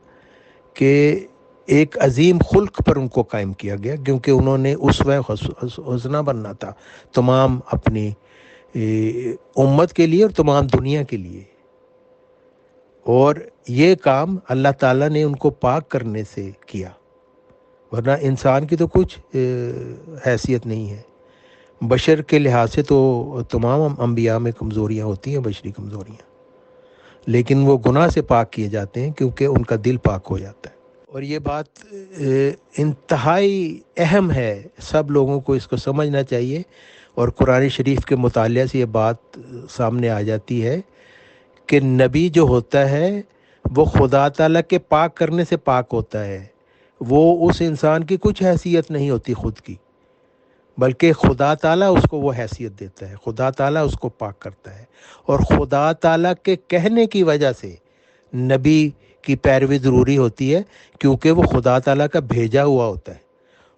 Speaker 2: کہ ایک عظیم خلق پر ان کو قائم کیا گیا، کیونکہ انہوں نے اسوہ حسنہ بننا تھا تمام اپنی امت کے لیے اور تمام دنیا کے لیے، اور یہ کام اللہ تعالیٰ نے ان کو پاک کرنے سے کیا، ورنہ انسان کی تو کچھ حیثیت نہیں ہے۔ بشر کے لحاظ سے تو تمام انبیاء میں کمزوریاں ہوتی ہیں، بشری کمزوریاں، لیکن وہ گناہ سے پاک کیے جاتے ہیں کیونکہ ان کا دل پاک ہو جاتا ہے۔ اور یہ بات انتہائی اہم ہے، سب لوگوں کو اس کو سمجھنا چاہیے، اور قرآن شریف کے مطالعہ سے یہ بات سامنے آ جاتی ہے کہ نبی جو ہوتا ہے وہ خدا تعالیٰ کے پاک کرنے سے پاک ہوتا ہے، وہ اس انسان کی کچھ حیثیت نہیں ہوتی خود کی، بلکہ خدا تعالیٰ اس کو وہ حیثیت دیتا ہے، خدا تعالیٰ اس کو پاک کرتا ہے، اور خدا تعالیٰ کے کہنے کی وجہ سے نبی کی پیروی ضروری ہوتی ہے، کیونکہ وہ خدا تعالیٰ کا بھیجا ہوا ہوتا ہے،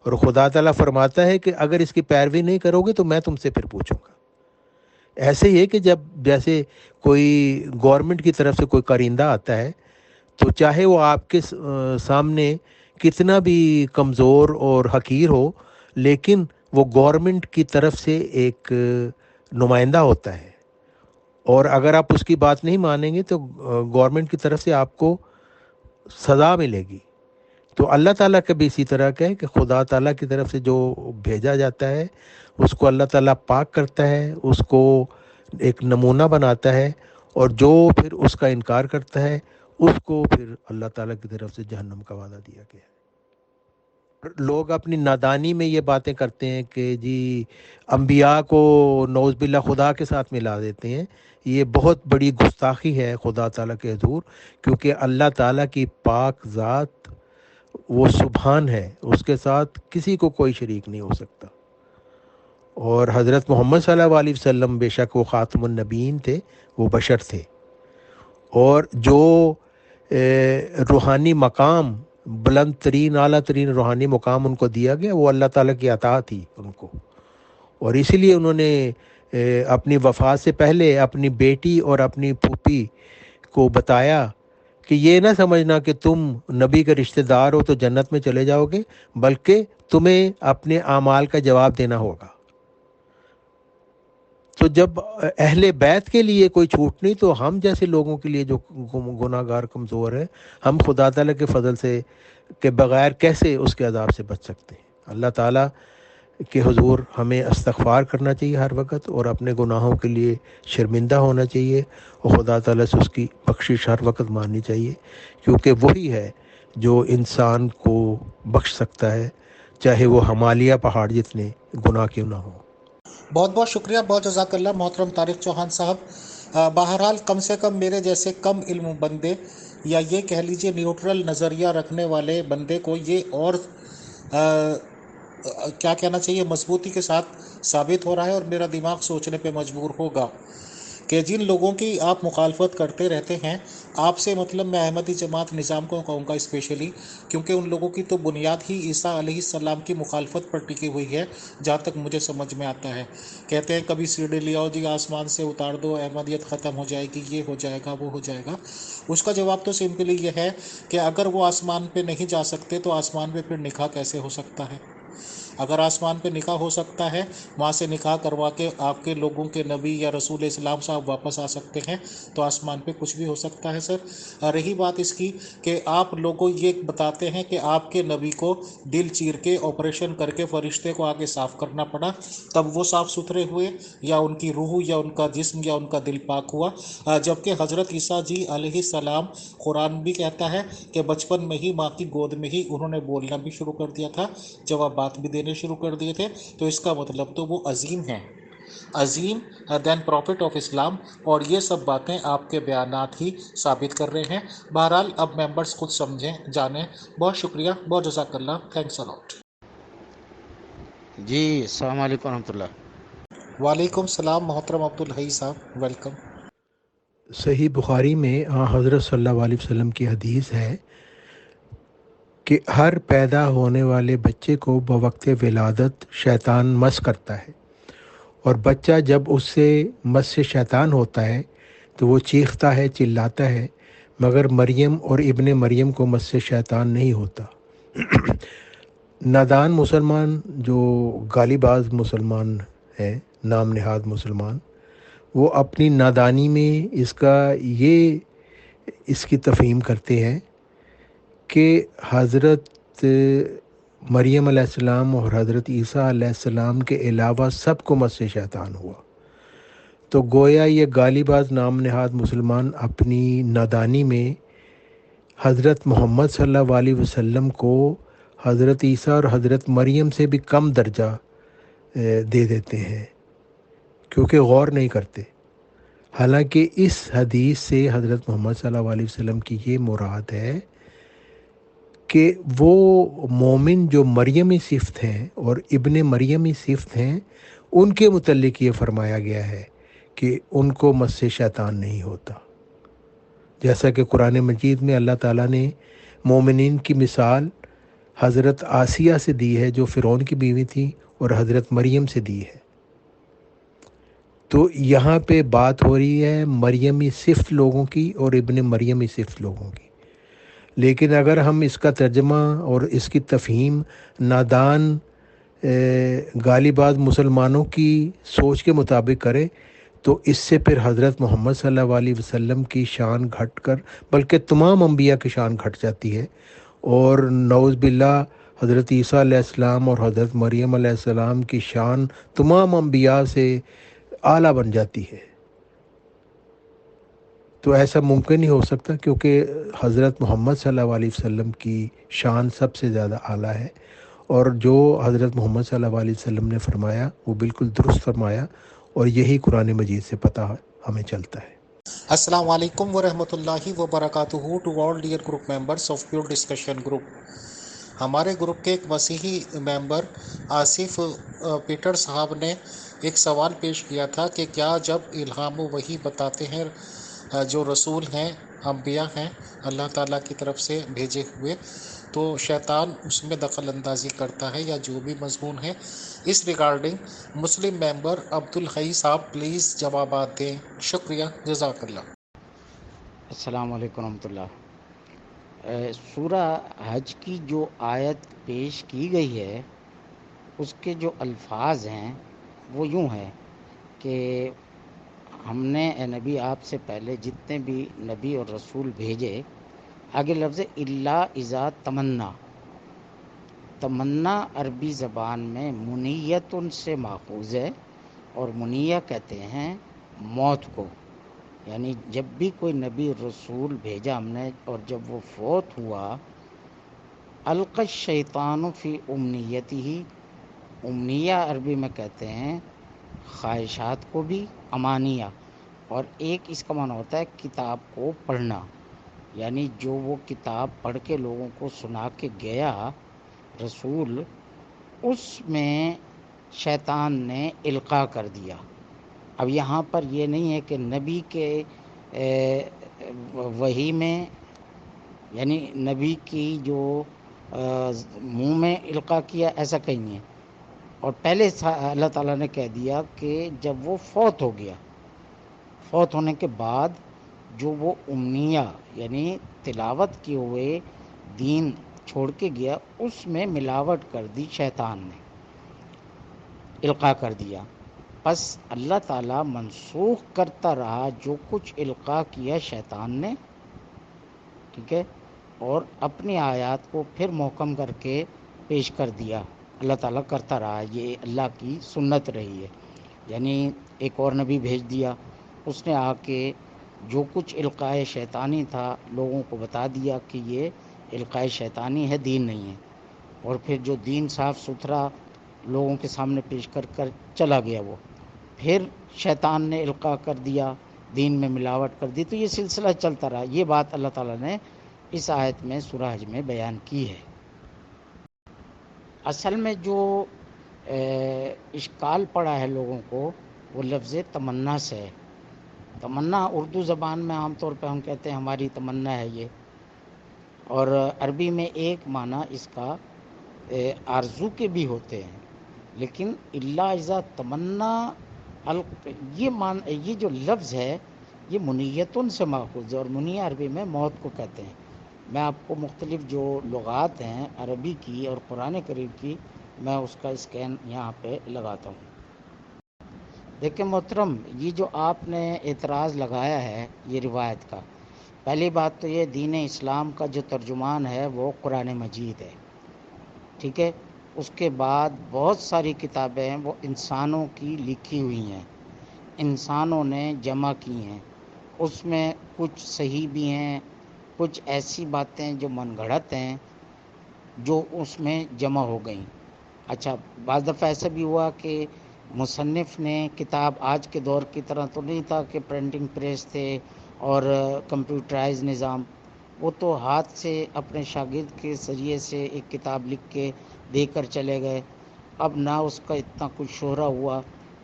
Speaker 2: اور خدا تعالیٰ فرماتا ہے کہ اگر اس کی پیروی نہیں کرو گے تو میں تم سے پھر پوچھوں گا۔ ایسے ہی ہے کہ جب جیسے کوئی گورنمنٹ کی طرف سے کوئی کارندہ آتا ہے تو چاہے وہ آپ کے سامنے کتنا بھی کمزور اور حقیر ہو، لیکن وہ گورنمنٹ کی طرف سے ایک نمائندہ ہوتا ہے، اور اگر آپ اس کی بات نہیں مانیں گے تو گورنمنٹ کی طرف سے آپ کو سزا ملے گی۔ تو اللہ تعالیٰ کا بھی اسی طرح کا ہے کہ خدا تعالیٰ کی طرف سے جو بھیجا جاتا ہے اس کو اللہ تعالیٰ پاک کرتا ہے، اس کو ایک نمونہ بناتا ہے، اور جو پھر اس کا انکار کرتا ہے اس کو پھر اللہ تعالیٰ کی طرف سے جہنم کا وعدہ دیا گیا ہے۔ لوگ اپنی نادانی میں یہ باتیں کرتے ہیں کہ جی انبیاء کو نعوذ باللہ خدا کے ساتھ ملا دیتے ہیں۔ یہ بہت بڑی گستاخی ہے خدا تعالیٰ کے حضور، کیونکہ اللہ تعالیٰ کی پاک ذات وہ سبحان ہے، اس کے ساتھ کسی کو کوئی شریک نہیں ہو سکتا۔ اور حضرت محمد صلی اللہ علیہ وسلم بے شک وہ خاتم النبیین تھے، وہ بشر تھے، اور جو روحانی مقام، بلند ترین اعلیٰ ترین روحانی مقام ان کو دیا گیا وہ اللہ تعالیٰ کی عطا تھی ان کو، اور اسی لیے انہوں نے اپنی وفات سے پہلے اپنی بیٹی اور اپنی پھوپھی کو بتایا کہ یہ نہ سمجھنا کہ تم نبی کے رشتہ دار ہو تو جنت میں چلے جاؤ گے، بلکہ تمہیں اپنے اعمال کا جواب دینا ہوگا۔ تو جب اہل بیت کے لیے کوئی چھوٹ نہیں تو ہم جیسے لوگوں کے لیے جو گناہ گار کمزور ہیں، ہم خدا تعالیٰ کے فضل سے کے بغیر کیسے اس کے عذاب سے بچ سکتے ہیں؟ اللہ تعالیٰ کہ حضور ہمیں استغفار کرنا چاہیے ہر وقت، اور اپنے گناہوں کے لیے شرمندہ ہونا چاہیے، اور خدا تعالیٰ سے اس کی بخشش ہر وقت ماننی چاہیے، کیونکہ وہی ہے جو انسان کو بخش سکتا ہے، چاہے وہ ہمالیہ پہاڑ جتنے گناہ کیوں نہ ہوں۔
Speaker 1: بہت بہت شکریہ، بہت جزاک اللہ محترم طارق چوہان صاحب۔ بہرحال کم سے کم میرے جیسے کم علم بندے، یا یہ کہہ لیجئے نیوٹرل نظریہ رکھنے والے بندے کو یہ اور کیا کہنا چاہیے، مضبوطی کے ساتھ ثابت ہو رہا ہے، اور میرا دماغ سوچنے پہ مجبور ہوگا کہ جن لوگوں کی آپ مخالفت کرتے رہتے ہیں، آپ سے مطلب میں احمدی جماعت نظام کو کہوں گا اسپیشلی، کیونکہ ان لوگوں کی تو بنیاد ہی عیسیٰ علیہ السلام کی مخالفت پر ٹکی ہوئی ہے، جہاں تک مجھے سمجھ میں آتا ہے۔ کہتے ہیں کبھی سیڑھی لے آؤ جی آسمان سے اتار دو، احمدیت ختم ہو جائے گی، یہ ہو جائے گا، وہ ہو جائے گا۔ اس کا جواب تو سمپلی یہ ہے کہ اگر وہ آسمان پہ نہیں جا سکتے تو آسمان پہ پھر نکاح کیسے ہو سکتا ہے؟ اگر آسمان پہ نکاح ہو سکتا ہے، وہاں سے نکاح کروا کے آپ کے لوگوں کے نبی یا رسول اسلام صاحب واپس آ سکتے ہیں، تو آسمان پہ کچھ بھی ہو سکتا ہے سر۔ رہی بات اس کی کہ آپ لوگوں یہ بتاتے ہیں کہ آپ کے نبی کو دل چیر کے آپریشن کر کے فرشتے کو آگے صاف کرنا پڑا، تب وہ صاف ستھرے ہوئے، یا ان کی روح یا ان کا جسم یا ان کا دل پاک ہوا، جبکہ حضرت عیسیٰ جی علیہ السلام، قرآن بھی کہتا ہے کہ بچپن میں ہی ماں کی گود میں ہی انہوں نے بولنا بھی شروع کر دیا تھا، جوابات بھی دینے شروع کر دیے تھے، تو اس کا مطلب تو وہ عظیم ہیں، عظیم دین پروفٹ آف اسلام، اور یہ سب باتیں آپ کے بیانات ہی ثابت کر رہے ہیں۔ بہرحال اب ممبرز خود سمجھیں جانیں۔ بہت شکریہ، بہت جزاک اللہ، تھینکس الاٹ۔
Speaker 3: جی السلام علیکم ورحمۃ اللہ۔
Speaker 1: وعلیکم السلام محترم عبدالحی صاحب، ویلکم۔
Speaker 2: صحیح بخاری میں حضرت صلی اللہ علیہ وسلم کی حدیث ہے کہ ہر پیدا ہونے والے بچے کو بوقت ولادت شیطان مس کرتا ہے، اور بچہ جب اس سے مس سے شیطان ہوتا ہے تو وہ چیختا ہے، چلاتا ہے، مگر مریم اور ابن مریم کو مس سے شیطان نہیں ہوتا۔ نادان مسلمان جو غالی باز مسلمان ہیں، نام نہاد مسلمان، وہ اپنی نادانی میں اس کی تفہیم کرتے ہیں کہ حضرت مریم علیہ السلام اور حضرت عیسیٰ علیہ السلام کے علاوہ سب کو مس شیطان ہوا۔ تو گویا یہ غالی باز نام نہاد مسلمان اپنی نادانی میں حضرت محمد صلی اللہ علیہ وسلم کو حضرت عیسیٰ اور حضرت مریم سے بھی کم درجہ دے دیتے ہیں، کیونکہ غور نہیں کرتے۔ حالانکہ اس حدیث سے حضرت محمد صلی اللہ علیہ وسلم کی یہ مراد ہے کہ وہ مومن جو مریمی صفت ہیں اور ابن مریمی صفت ہیں، ان کے متعلق یہ فرمایا گیا ہے کہ ان کو مس شیطان نہیں ہوتا، جیسا کہ قرآن مجید میں اللہ تعالیٰ نے مومنین کی مثال حضرت آسیہ سے دی ہے جو فرعون کی بیوی تھی، اور حضرت مریم سے دی ہے۔ تو یہاں پہ بات ہو رہی ہے مریمی صفت لوگوں کی اور ابن مریمی صفت لوگوں کی، لیکن اگر ہم اس کا ترجمہ اور اس کی تفہیم نادان غالی باز مسلمانوں کی سوچ کے مطابق کریں تو اس سے پھر حضرت محمد صلی اللہ علیہ وسلم کی شان گھٹ کر بلکہ تمام انبیاء کی شان گھٹ جاتی ہے، اور نعوذ باللہ حضرت عیسیٰ علیہ السلام اور حضرت مریم علیہ السلام کی شان تمام انبیاء سے اعلیٰ بن جاتی ہے۔ تو ایسا ممکن نہیں ہو سکتا، کیونکہ حضرت محمد صلی اللہ علیہ وسلم کی شان سب سے زیادہ اعلیٰ ہے، اور جو حضرت محمد صلی اللہ علیہ وسلم نے فرمایا وہ بالکل درست فرمایا، اور یہی قرآن مجید سے پتہ ہمیں چلتا ہے۔
Speaker 1: السلام علیکم ورحمۃ اللہ وبرکاتہ to all dear group members of pure discussion group. ہمارے گروپ کے ایک مسیحی ممبر آصف پیٹر صاحب نے ایک سوال پیش کیا تھا کہ کیا جب الہام و وحی بتاتے ہیں جو رسول ہیں، انبیاء ہیں اللہ تعالیٰ کی طرف سے بھیجے ہوئے، تو شیطان اس میں دخل اندازی کرتا ہے یا جو بھی مضمون ہے؟ اس ریگارڈنگ مسلم ممبر عبدالحی صاحب پلیز جوابات دیں۔ شکریہ، جزاک اللہ۔
Speaker 3: السلام علیکم ورحمۃ اللہ۔ سورہ حج کی جو آیت پیش کی گئی ہے اس کے جو الفاظ ہیں وہ یوں ہے کہ ہم نے اے نبی آپ سے پہلے جتنے بھی نبی اور رسول بھیجے، آگے لفظ الا اذا تمنا، تمنا عربی زبان میں منیتن سے ماخوذ ہے، اور منیہ کہتے ہیں موت کو، یعنی جب بھی کوئی نبی رسول بھیجا ہم نے اور جب وہ فوت ہوا، القی الشیطان فی امنیتہ، امنیہ عربی میں کہتے ہیں خواہشات کو بھی امانیہ، اور ایک اس کا معنی ہوتا ہے کتاب کو پڑھنا، یعنی جو وہ کتاب پڑھ کے لوگوں کو سنا کے گیا رسول، اس میں شیطان نے القاء کر دیا۔ اب یہاں پر یہ نہیں ہے کہ نبی کے وحی میں، یعنی نبی کی جو منہ میں القاء کیا، ایسا کہیں نہیں ہے، اور پہلے اللہ تعالیٰ نے کہہ دیا کہ جب وہ فوت ہو گیا، فوت ہونے کے بعد جو وہ امنیہ یعنی تلاوت کیے ہوئے دین چھوڑ کے گیا، اس میں ملاوٹ کر دی شیطان نے، القاء کر دیا۔ پس اللہ تعالیٰ منسوخ کرتا رہا جو کچھ القاء کیا شیطان نے، ٹھیک ہے، اور اپنی آیات کو پھر محکم کر کے پیش کر دیا۔ اللہ تعالیٰ کرتا رہا، یہ اللہ کی سنت رہی ہے، یعنی ایک اور نبی بھیج دیا، اس نے آ کے جو کچھ القاء شیطانی تھا لوگوں کو بتا دیا کہ یہ القاء شیطانی ہے، دین نہیں ہے، اور پھر جو دین صاف ستھرا لوگوں کے سامنے پیش کر کر چلا گیا، وہ پھر شیطان نے القاء کر دیا، دین میں ملاوٹ کر دی، تو یہ سلسلہ چلتا رہا۔ یہ بات اللہ تعالیٰ نے اس آیت میں سورہ حج میں بیان کی ہے۔ اصل میں جو اشکال پڑا ہے لوگوں کو وہ لفظ تمنا سے ہے۔ تمنا اردو زبان میں عام طور پہ ہم کہتے ہیں ہماری تمنا ہے یہ، اور عربی میں ایک معنی اس کا آرزو کے بھی ہوتے ہیں، لیکن الا اذا تمنا یہ جو لفظ ہے یہ منیتن سے ماخوذ ہے، اور منیہ عربی میں موت کو کہتے ہیں۔ میں آپ کو مختلف جو لغات ہیں عربی کی اور قرآن کریم کی، میں اس کا اسکین یہاں پہ لگاتا ہوں۔ دیکھیں محترم، یہ جو آپ نے اعتراض لگایا ہے یہ روایت کا، پہلی بات تو یہ دین اسلام کا جو ترجمان ہے وہ قرآن مجید ہے، ٹھیک ہے۔ اس کے بعد بہت ساری کتابیں ہیں وہ انسانوں کی لکھی ہوئی ہیں، انسانوں نے جمع کی ہیں، اس میں کچھ صحیح بھی ہیں، کچھ ایسی باتیں جو من گھڑت ہیں جو اس میں جمع ہو گئیں۔ اچھا، بعض دفعہ ایسا بھی ہوا کہ مصنف نے کتاب آج کے دور کی طرح تو نہیں تھا کہ پرنٹنگ پریس تھے اور کمپیوٹرائز نظام، وہ تو ہاتھ سے اپنے شاگرد کے ذریعے سے ایک کتاب لکھ کے دے کر چلے گئے، اب نہ اس کا اتنا کچھ شہرہ ہوا،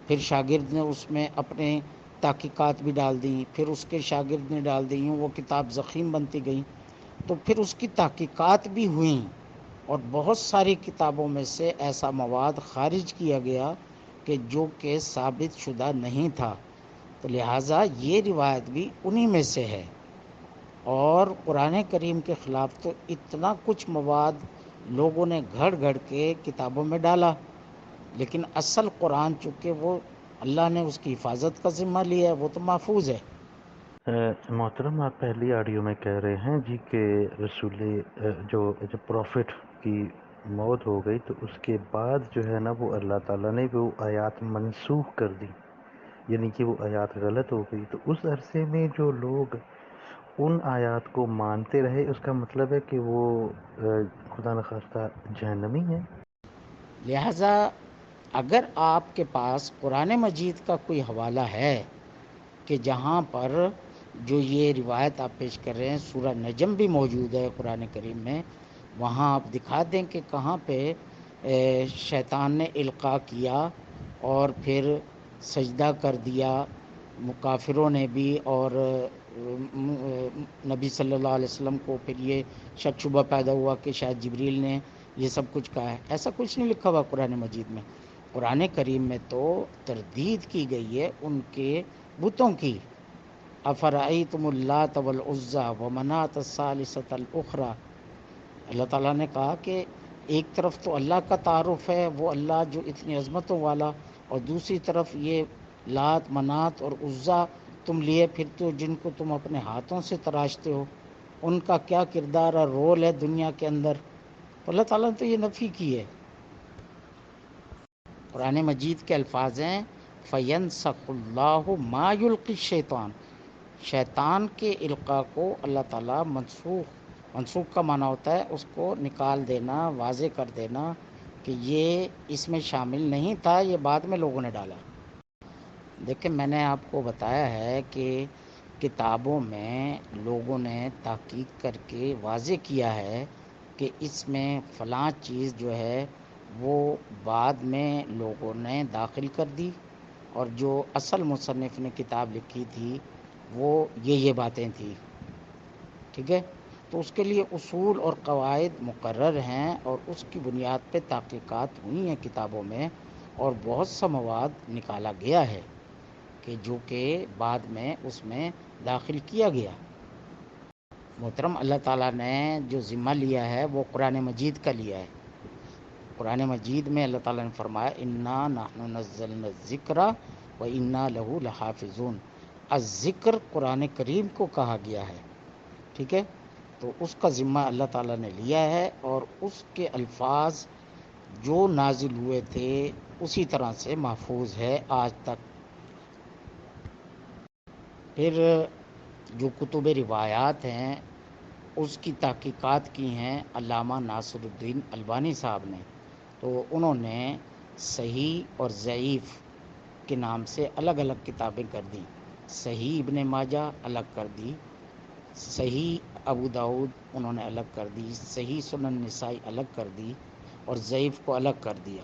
Speaker 3: پھر شاگرد نے اس میں اپنے تحقیقات بھی ڈال دیں، پھر اس کے شاگرد نے ڈال دیں، وہ کتاب ضخیم بنتی گئی، تو پھر اس کی تحقیقات بھی ہوئیں، اور بہت ساری کتابوں میں سے ایسا مواد خارج کیا گیا کہ جو کہ ثابت شدہ نہیں تھا، تو لہٰذا یہ روایت بھی انہی میں سے ہے۔ اور قرآن کریم کے خلاف تو اتنا کچھ مواد لوگوں نے گھڑ گھڑ کے کتابوں میں ڈالا، لیکن اصل قرآن چونکہ وہ اللہ نے اس کی حفاظت کا ذمہ لیا ہے، وہ تو محفوظ ہے۔
Speaker 4: محترم، آپ پہلی آڈیو میں کہہ رہے ہیں جی کہ رسول جو پروفٹ کی موت ہو گئی تو اس کے بعد جو ہے نا وہ اللہ تعالیٰ نے وہ آیات منسوخ کر دی، یعنی کہ وہ آیات غلط ہو گئی، تو اس عرصے میں جو لوگ ان آیات کو مانتے رہے اس کا مطلب ہے کہ وہ خدا نخواستہ جہنمی ہیں۔
Speaker 3: لہٰذا اگر آپ کے پاس قرآن مجید کا کوئی حوالہ ہے کہ جہاں پر جو یہ روایت آپ پیش کر رہے ہیں، سورہ نجم بھی موجود ہے قرآن کریم میں، وہاں آپ دکھا دیں کہ کہاں پہ شیطان نے القاء کیا اور پھر سجدہ کر دیا کافروں نے بھی، اور نبی صلی اللہ علیہ وسلم کو پھر یہ شک شبہ پیدا ہوا کہ شاید جبریل نے یہ سب کچھ کہا ہے۔ ایسا کچھ نہیں لکھا ہوا قرآن مجید میں۔ قرآن کریم میں تو تردید کی گئی ہے ان کے بتوں کی۔ افرأیتم اللات والعزی ومناۃ الثالثۃ الاخری، اللہ تعالیٰ نے کہا کہ ایک طرف تو اللہ کا تعارف ہے، وہ اللہ جو اتنی عظمتوں والا، اور دوسری طرف یہ لات منات اور عزا تم لیے پھرتے ہو جن کو تم اپنے ہاتھوں سے تراشتے ہو، ان کا کیا کردار اور رول ہے دنیا کے اندر؟ تو اللہ تعالیٰ نے تو یہ نفی کی ہے۔ قرآن مجید کے الفاظ ہیں فَيَنْسَخُ اللَّهُ مَا يُلْقِي الشَّيْطَانُ، شیطان کے القاء کو اللہ تعالیٰ منسوخ کا معنی ہوتا ہے اس کو نکال دینا، واضح کر دینا کہ یہ اس میں شامل نہیں تھا، یہ بعد میں لوگوں نے ڈالا۔ دیکھیں، میں نے آپ کو بتایا ہے کہ کتابوں میں لوگوں نے تحقیق کر کے واضح کیا ہے کہ اس میں فلاں چیز جو ہے وہ بعد میں لوگوں نے داخل کر دی، اور جو اصل مصنف نے کتاب لکھی تھی وہ یہ باتیں تھیں، ٹھیک ہے؟ تو اس کے لیے اصول اور قواعد مقرر ہیں، اور اس کی بنیاد پہ تحقیقات ہوئی ہیں کتابوں میں، اور بہت سا مواد نکالا گیا ہے کہ جو کہ بعد میں اس میں داخل کیا گیا۔ محترم، اللہ تعالیٰ نے جو ذمہ لیا ہے وہ قرآن مجید کا لیا ہے۔ قرآن مجید میں اللہ تعالیٰ نے فرمایا انا نحن نزلنا الذکر و انا لہ لحافظون، الذکر قرآن کریم کو کہا گیا ہے، ٹھیک ہے؟ تو اس کا ذمہ اللہ تعالیٰ نے لیا ہے، اور اس کے الفاظ جو نازل ہوئے تھے اسی طرح سے محفوظ ہے آج تک۔ پھر جو کتب روایات ہیں اس کی تحقیقات کی ہیں علامہ ناصر الدین البانی صاحب نے، تو انہوں نے صحیح اور ضعیف کے نام سے الگ الگ کتابیں کر دیں۔ صحیح ابن ماجہ الگ کر دی، صحیح ابو داؤد انہوں نے الگ کر دی، صحیح سنن نسائی الگ کر دی، اور ضعیف کو الگ کر دیا۔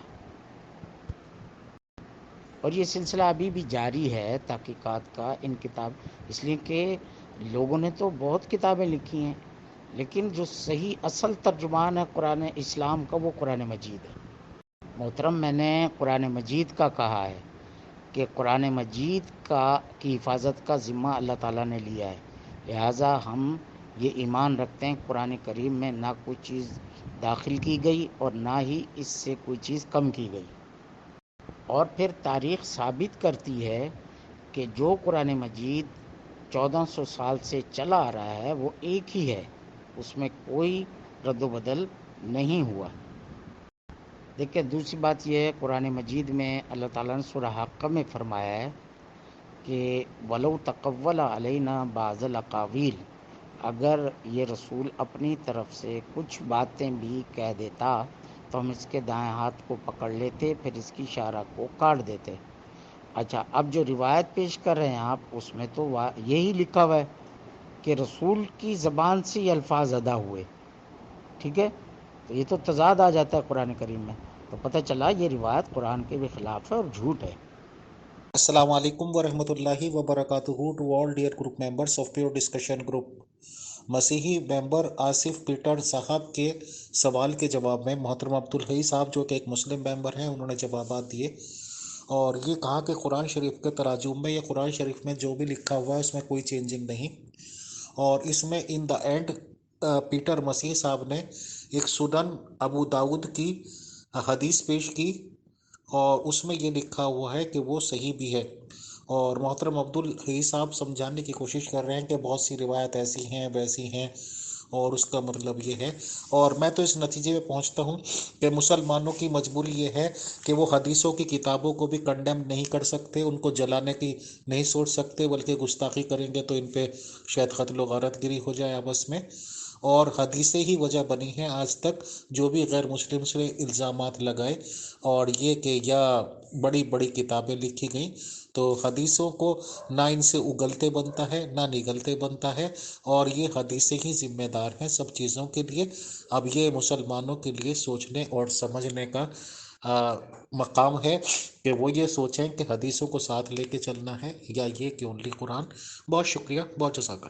Speaker 3: اور یہ سلسلہ ابھی بھی جاری ہے تحقیقات کا ان کتاب، اس لیے کہ لوگوں نے تو بہت کتابیں لکھی ہیں، لیکن جو صحیح اصل ترجمان ہے قرآن اسلام کا وہ قرآن مجید ہے۔ محترم، میں نے قرآن مجید کا کہا ہے کہ قرآن مجید کی حفاظت کا ذمہ اللہ تعالیٰ نے لیا ہے، لہٰذا ہم یہ ایمان رکھتے ہیں قرآن کریم میں نہ کوئی چیز داخل کی گئی اور نہ ہی اس سے کوئی چیز کم کی گئی۔ اور پھر تاریخ ثابت کرتی ہے کہ جو قرآن مجید 1400 سال سے چلا آ رہا ہے وہ ایک ہی ہے، اس میں کوئی رد و بدل نہیں ہوا۔ دیکھیں، دوسری بات یہ ہے قرآن مجید میں اللہ تعالیٰ نے سورہ حق میں فرمایا ہے کہ وَلَوْ تَقَوَّلَ عَلَيْنَا بَعْضَ الْأَقَاوِيلِ، اگر یہ رسول اپنی طرف سے کچھ باتیں بھی کہہ دیتا تو ہم اس کے دائیں ہاتھ کو پکڑ لیتے، پھر اس کی اشارہ کو کاٹ دیتے۔ اچھا، اب جو روایت پیش کر رہے ہیں آپ، اس میں تو یہی لکھا ہوا ہے کہ رسول کی زبان سے یہ الفاظ ادا ہوئے، ٹھیک ہے؟ تو یہ تو تضاد آ جاتا ہے قرآن کریم میں، تو پتہ چلا یہ روایت قرآن کے بھی خلاف ہے اور جھوٹ ہے۔
Speaker 1: السلام علیکم ورحمۃ اللہ وبرکاتہ to all dear group members of pure discussion group. مسیحی ممبر آصف پیٹر صاحب کے سوال کے جواب میں محترم عبدالحی صاحب جو کہ ایک مسلم ممبر ہیں انہوں نے جوابات دیے، اور یہ کہا کہ قرآن شریف کے تراجم میں یا قرآن شریف میں جو بھی لکھا ہوا ہے اس میں کوئی چینجنگ نہیں، اور اس میں ان دا اینڈ پیٹر مسیح صاحب نے ایک سنن ابو داؤد کی حدیث پیش کی، اور اس میں یہ لکھا ہوا ہے کہ وہ صحیح بھی ہے۔ اور محترم عبدل حی صاحب سمجھانے کی کوشش کر رہے ہیں کہ بہت سی روایت ایسی ہیں ویسی ہیں، اور اس کا مطلب یہ ہے، اور میں تو اس نتیجے میں پہنچتا ہوں کہ مسلمانوں کی مجبوری یہ ہے کہ وہ حدیثوں کی کتابوں کو بھی کنڈیم نہیں کر سکتے، ان کو جلانے کی نہیں سوچ سکتے، بلکہ گستاخی کریں گے تو ان پہ شاید قتل و غارت گری ہو جائے آپس میں۔ اور حدیثیں ہی وجہ بنی ہیں آج تک جو بھی غیر مسلم سے الزامات لگائے، اور یہ کہ یا بڑی بڑی کتابیں لکھی گئیں، تو حدیثوں کو نہ ان سے اگلتے بنتا ہے نہ نگلتے بنتا ہے، اور یہ حدیثیں ہی ذمہ دار ہیں سب چیزوں کے لیے۔ اب یہ مسلمانوں کے لیے سوچنے اور سمجھنے کا مقام ہے کہ وہ یہ سوچیں کہ حدیثوں کو ساتھ لے کے چلنا ہے یا یہ کہ اونلی قرآن۔ بہت شکریہ، بہت جزاک اللہ۔